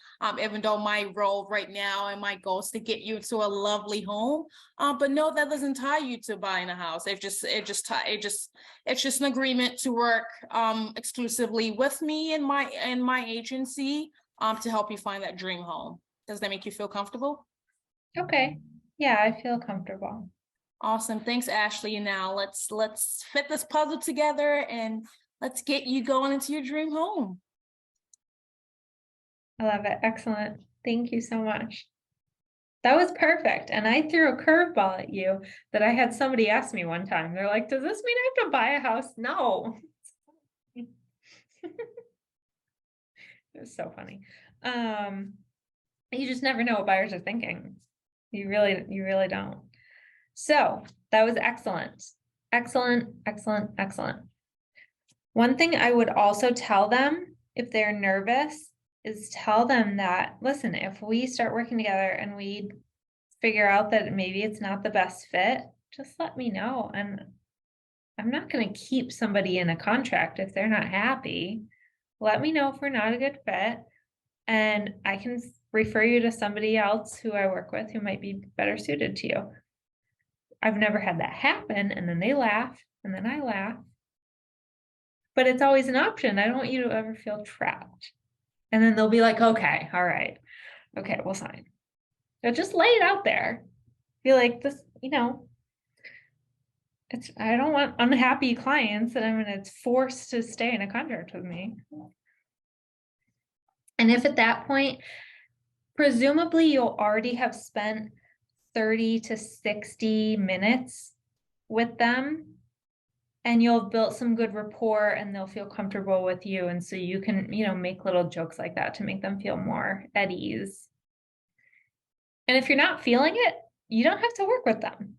Even though my role right now and my goal is to get you to a lovely home. But no, that doesn't tie you to buying a house. It's just an agreement to work exclusively with me and my agency to help you find that dream home. Does that make you feel comfortable? Okay. Yeah, I feel comfortable. Awesome. Thanks, Ashley. Now let's fit this puzzle together and let's get you going into your dream home. I love it. Excellent. Thank you so much. That was perfect. And I threw a curveball at you that I had somebody ask me one time. They're like, does this mean I have to buy a house? No. It was so funny. You just never know what buyers are thinking. You really don't. So that was excellent. Excellent. One thing I would also tell them if they're nervous is tell them that, listen, if we start working together and we figure out that maybe it's not the best fit, just let me know. And I'm not going to keep somebody in a contract if they're not happy. Let me know if we're not a good fit. And I can refer you to somebody else who I work with who might be better suited to you. I've never had that happen. And then they laugh and then I laugh. But it's always an option. I don't want you to ever feel trapped. And then they'll be like, okay, all right. Okay, we'll sign. So just lay it out there. feel like this, I don't want unhappy clients and it's forced to stay in a contract with me. And if at that point, presumably you'll already have spent 30 to 60 minutes with them, and you'll have built some good rapport and they'll feel comfortable with you. And so you can, make little jokes like that to make them feel more at ease. And if you're not feeling it, you don't have to work with them.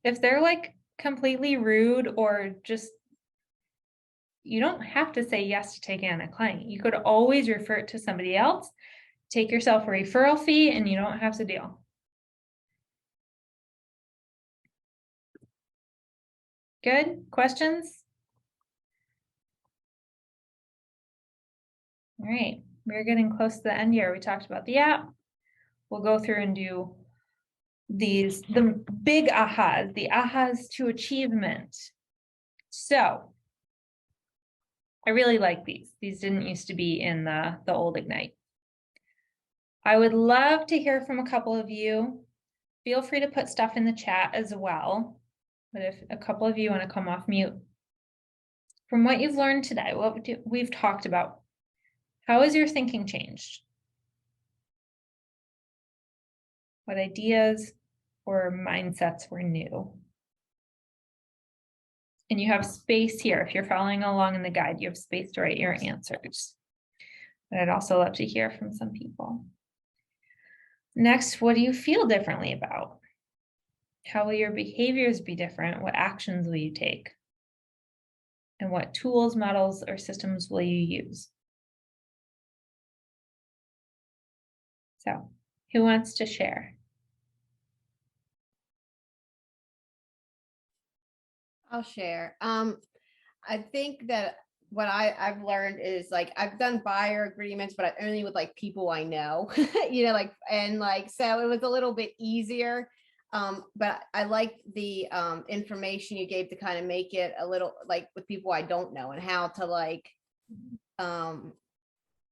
If they're like completely rude or just, you don't have to say yes to taking on a client. You could always refer it to somebody else, take yourself a referral fee, and you don't have to deal. Good, questions? All right, we're getting close to the end here. We talked about the app. We'll go through and do the big ahas, the ahas to achievement. So I really like these. These didn't used to be in the old Ignite. I would love to hear from a couple of you. Feel free to put stuff in the chat as well. But if a couple of you want to come off mute, from what you've learned today, what we've talked about, how has your thinking changed? What ideas or mindsets were new? And you have space here. If you're following along in the guide, you have space to write your answers. But I'd also love to hear from some people. Next, what do you feel differently about? How will your behaviors be different? What actions will you take? And what tools, models, or systems will you use? So, who wants to share? I'll share. I think that what I've learned is like I've done buyer agreements, but only with like people I know, so it was a little bit easier. But I like the information you gave to kind of make it a little like with people I don't know and how to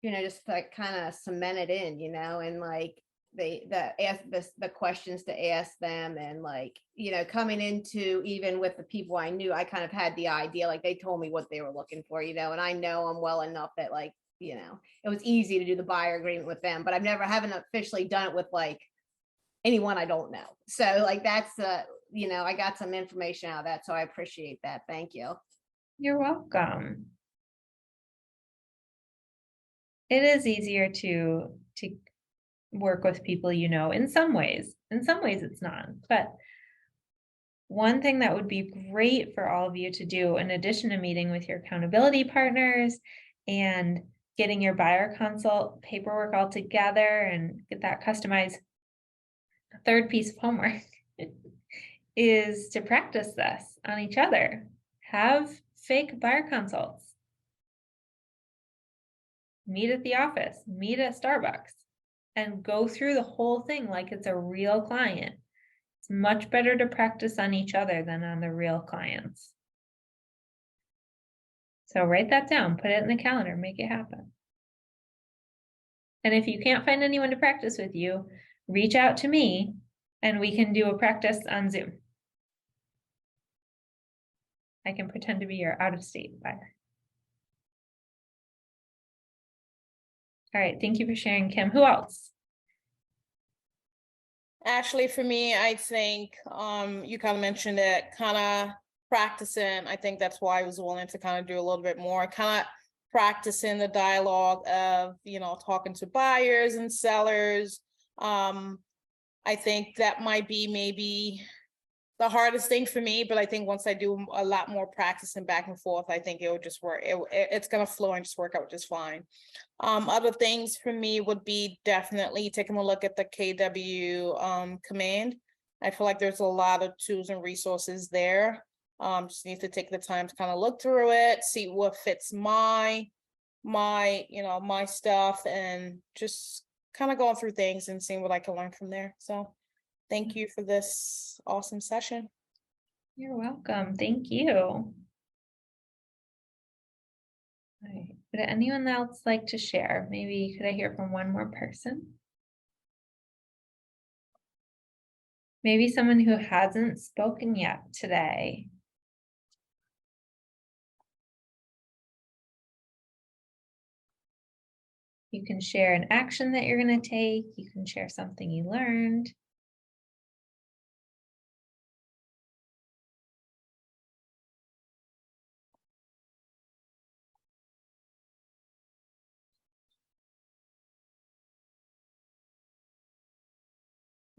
just like kind of cement it in, and like the questions to ask them, and coming into even with the people I knew, I kind of had the idea, like they told me what they were looking for, and I know them well enough that it was easy to do the buyer agreement with them, but haven't officially done it with like anyone I don't know. So that's I got some information out of that. So I appreciate that. Thank you. You're welcome. It is easier to work with people in some ways. In some ways it's not. But one thing that would be great for all of you to do, in addition to meeting with your accountability partners and getting your buyer consult paperwork all together and get that customized, a third piece of homework is to practice this on each other. Have fake buyer consults. Meet at the office, meet at Starbucks, and go through the whole thing like it's a real client. It's much better to practice on each other than on the real clients. So write that down, put it in the calendar, make it happen. And if you can't find anyone to practice with you, reach out to me and we can do a practice on Zoom. I can pretend to be your out-of-state buyer. All right, thank you for sharing, Kim. Who else? Ashley, for me, I think you kind of mentioned it, kind of practicing. I think that's why I was willing to kind of do a little bit more, kind of practicing the dialogue of, talking to buyers and sellers. I think that might be maybe the hardest thing for me, but I think once I do a lot more practicing back and forth, I think it would just work. It's going to flow and just work out just fine. Other things for me would be definitely taking a look at the KW command. I feel like there's a lot of tools and resources there. Just need to take the time to kind of look through it, see what fits my stuff, and just kind of going through things and seeing what I can learn from there. So thank you for this awesome session. You're welcome. Thank you. All right. Would anyone else like to share? Maybe could I hear from one more person? Maybe someone who hasn't spoken yet today. You can share an action that you're going to take. You can share something you learned.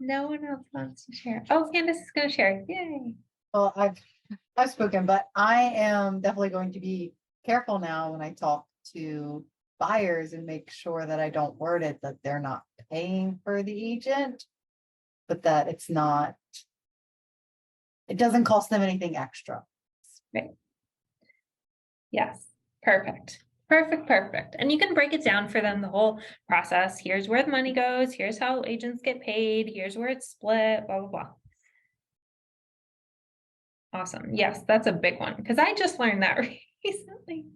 No one else wants to share. Oh, Candace is going to share. Yay. Well, I've spoken, but I am definitely going to be careful now when I talk to buyers and make sure that I don't word it that they're not paying for the agent, but that it doesn't cost them anything extra. Right. Yes, perfect. Perfect. And you can break it down for them, the whole process. Here's where the money goes. Here's how agents get paid. Here's where it's split, blah, blah, blah. Awesome. Yes, that's a big one because I just learned that recently.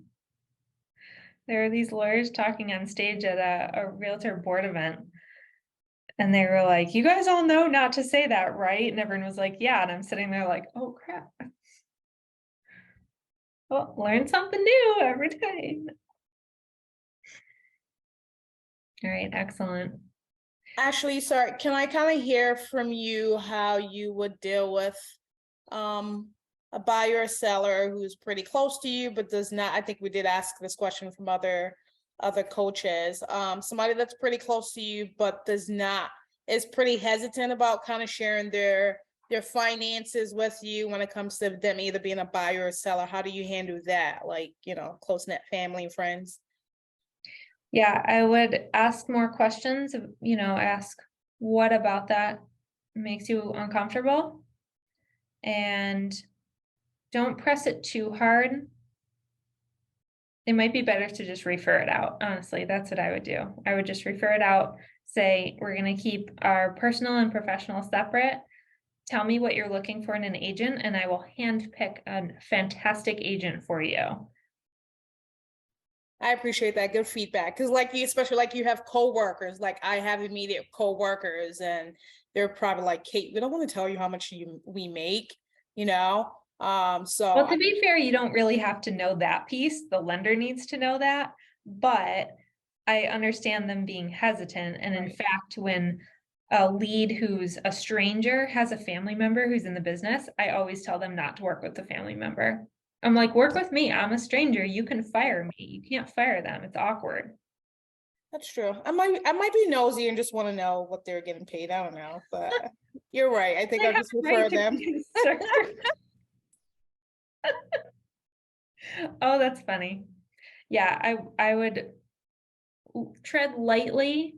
There are these lawyers talking on stage at a realtor board event. And they were like, you guys all know not to say that, right? And everyone was like, yeah. And I'm sitting there like, oh, crap. Well, learn something new every time. All right, excellent. Ashley, sorry, can I kind of hear from you how you would deal with a buyer or seller who's pretty close to you, but does not, I think we did ask this question from other coaches, somebody that's pretty close to you, but is pretty hesitant about kind of sharing their finances with you when it comes to them either being a buyer or seller. How do you handle that? Like, close-knit family and friends? Yeah, I would ask more questions, ask what about that makes you uncomfortable? And don't press it too hard. It might be better to just refer it out. Honestly, that's what I would do. I would just refer it out, say, we're going to keep our personal and professional separate. Tell me what you're looking for in an agent, and I will handpick a fantastic agent for you. I appreciate that. Good feedback. Because especially like you have coworkers, like I have immediate coworkers and they're probably like, Kate, we don't want to tell you how much we make, so. Well, to be fair, you don't really have to know that piece. The lender needs to know that, but I understand them being hesitant. And in fact, when a lead who's a stranger has a family member who's in the business, I always tell them not to work with the family member. I'm like, work with me. I'm a stranger. You can fire me. You can't fire them. It's awkward. That's true. I might be nosy and just want to know what they're getting paid. I don't know, but you're right. I think I'll just refer them. Oh, that's funny. Yeah, I would tread lightly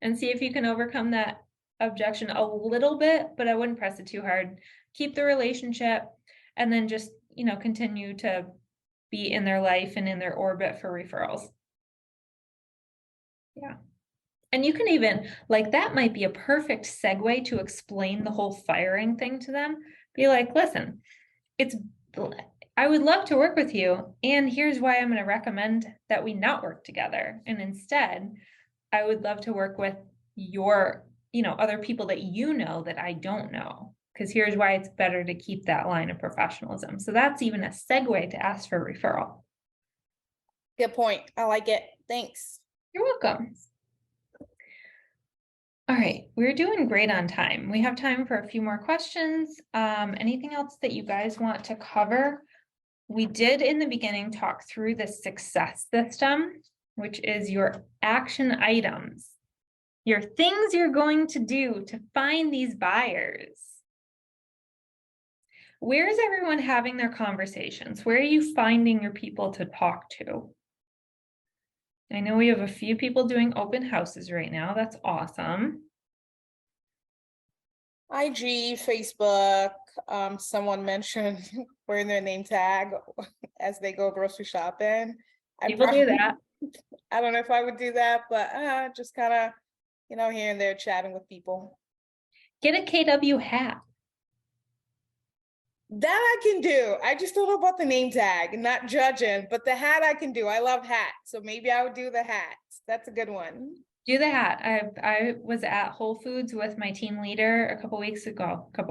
and see if you can overcome that objection a little bit, but I wouldn't press it too hard. Keep the relationship and then just, continue to be in their life and in their orbit for referrals. Yeah. And you can even, that might be a perfect segue to explain the whole firing thing to them. Be like, listen, I would love to work with you. And here's why I'm going to recommend that we not work together. And instead, I would love to work with your, other people that that I don't know. Because here's why it's better to keep that line of professionalism. So that's even a segue to ask for referral. Good point. I like it. Thanks. You're welcome. All right, we're doing great on time. We have time for a few more questions. Anything else that you guys want to cover? We did in the beginning talk through the success system, which is your action items, your things you're going to do to find these buyers. Where is everyone having their conversations? Where are you finding your people to talk to? I know we have a few people doing open houses right now. That's awesome. IG, Facebook, someone mentioned wearing their name tag as they go grocery shopping. People do that. I don't know if I would do that, but just kind of, here and there chatting with people. Get a KW hat. That I can do. I just don't know about the name tag, not judging, but the hat I can do. I love hats. So maybe I would do the hats. That's a good one. Do that. I was at Whole Foods with my team leader a couple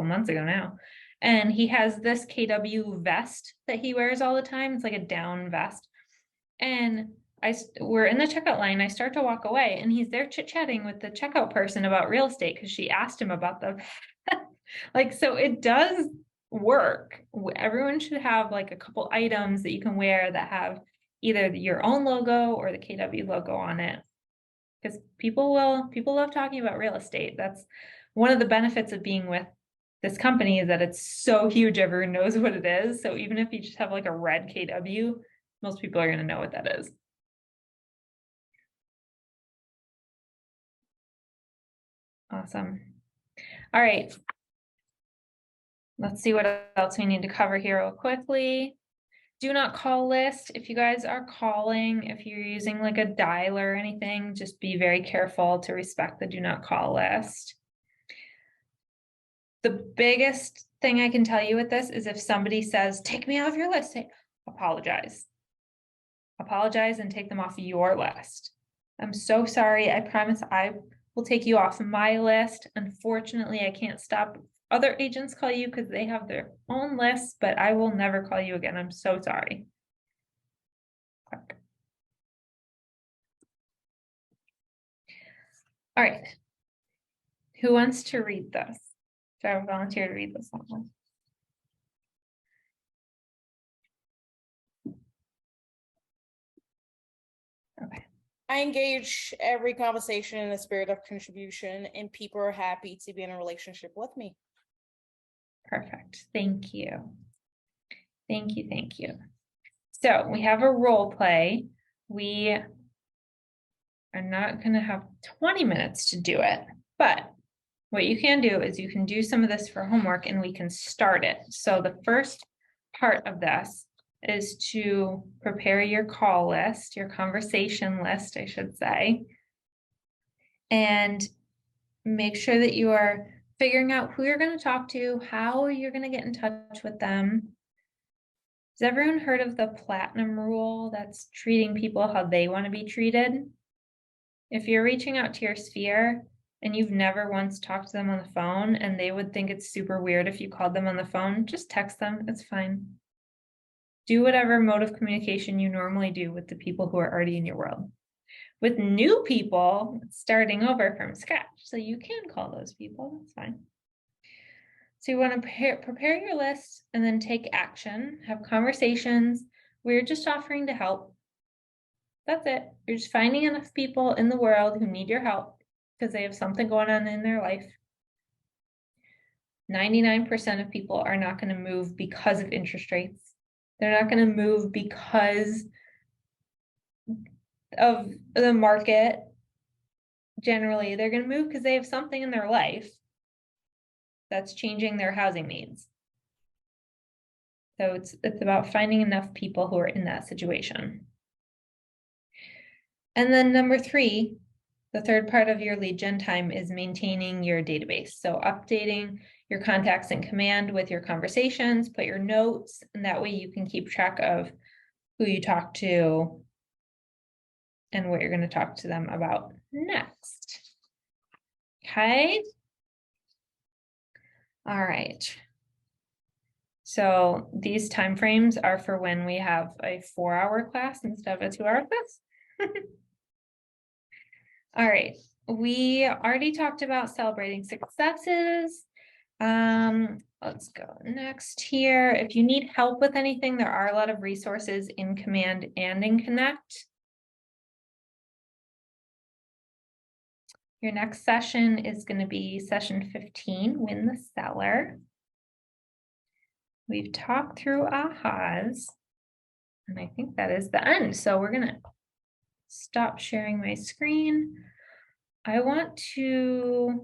months ago now. And he has this KW vest that he wears all the time. It's like a down vest. And we're in the checkout line. I start to walk away and he's there chit-chatting with the checkout person about real estate because she asked him about the like, so it does work. Everyone should have like a couple items that you can wear that have either your own logo or the KW logo on it. Because people love talking about real estate. That's one of the benefits of being with this company, is that it's so huge, everyone knows what it is. So even if you just have like a red KW, most people are going to know what that is. Awesome. All right. Let's see what else we need to cover here real quickly. Do not call list. If you guys are calling, if you're using like a dialer or anything, just be very careful to respect the do not call list. The biggest thing I can tell you with this is if somebody says, take me off your list, say, apologize. Apologize and take them off your list. I'm so sorry. I promise I will take you off my list. Unfortunately, I can't stop other agents call you because they have their own lists, but I will never call you again. I'm so sorry. Click. All right. Who wants to read this? Do I have a volunteer to read this one? Okay. I engage every conversation in a spirit of contribution, and people are happy to be in a relationship with me. Perfect. Thank you. Thank you. Thank you. So we have a role play. We are not going to have 20 minutes to do it, but what you can do is you can do some of this for homework and we can start it. So the first part of this is to prepare your call list, your conversation list, I should say, and make sure that you are figuring out who you're going to talk to, how you're going to get in touch with them. Has everyone heard of the platinum rule? That's treating people how they want to be treated. If you're reaching out to your sphere and you've never once talked to them on the phone and they would think it's super weird if you called them on the phone, just text them. It's fine. Do whatever mode of communication you normally do with the people who are already in your world. With new people, it's starting over from scratch. So you can call those people, that's fine. So you want to prepare your list and then take action, have conversations. We're just offering to help. That's it. You're just finding enough people in the world who need your help because they have something going on in their life. 99% of people are not going to move because of interest rates. They're not going to move because of the market. Generally, they're going to move because they have something in their life that's changing their housing needs. So it's about finding enough people who are in that situation. And then number 3, the third part of your lead gen time is maintaining your database. So updating your contacts in command with your conversations, put your notes, and that way you can keep track of who you talk to and what you're going to talk to them about next. Okay. All right. So these timeframes are for when we have a 4-hour class instead of a 2-hour class. All right. We already talked about celebrating successes. Let's go next here. If you need help with anything, there are a lot of resources in Command and in Connect. Your next session is going to be session 15, Win the Seller. We've talked through AHAs, and I think that is the end. So we're going to stop sharing my screen. I'm going to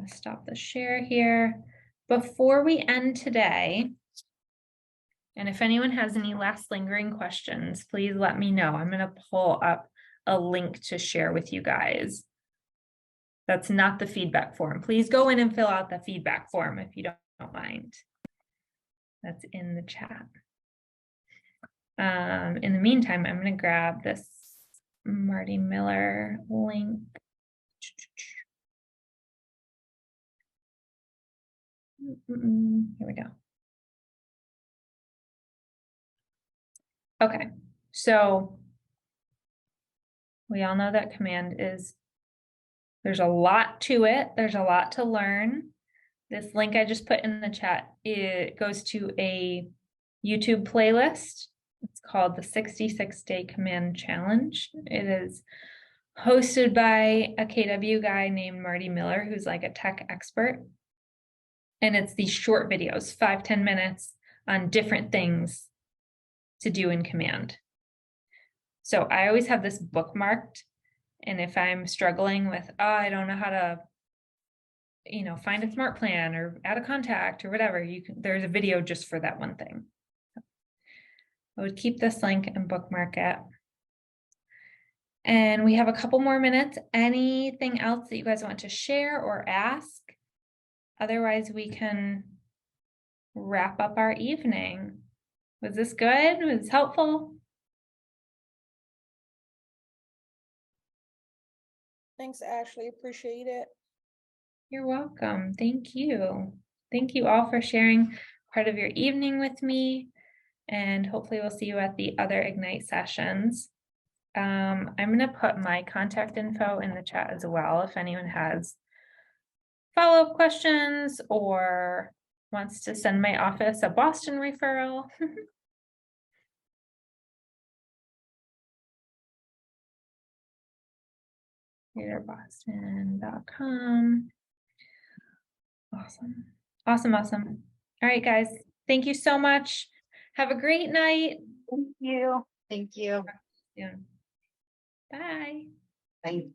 stop the share here. Before we end today, and if anyone has any last lingering questions, please let me know. I'm going to pull up a link to share with you guys. That's not the feedback form. Please go in and fill out the feedback form if you don't mind. That's in the chat. In the meantime, I'm going to grab this Marty Miller link. Here we go. Okay, so we all know that command is, there's a lot to it. There's a lot to learn. This link I just put in the chat, it goes to a YouTube playlist. It's called the 66-Day Command Challenge. It is hosted by a KW guy named Marty Miller, who's like a tech expert. And it's these short videos, 5-10 minutes on different things to do in command. So I always have this bookmarked. And if I'm struggling with, oh, I don't know how to, find a smart plan or add a contact or whatever, there's a video just for that one thing. I would keep this link and bookmark it. And we have a couple more minutes. Anything else that you guys want to share or ask? Otherwise, we can wrap up our evening. Was this good? Was this helpful? Thanks, Ashley. Appreciate it. You're welcome. Thank you. Thank you all for sharing part of your evening with me. And hopefully we'll see you at the other Ignite sessions. I'm going to put my contact info in the chat as well if anyone has follow-up questions or wants to send my office a Boston referral. Boston.com. Awesome. Awesome. Awesome. All right, guys. Thank you so much. Have a great night. Thank you. Thank you. Bye. Bye.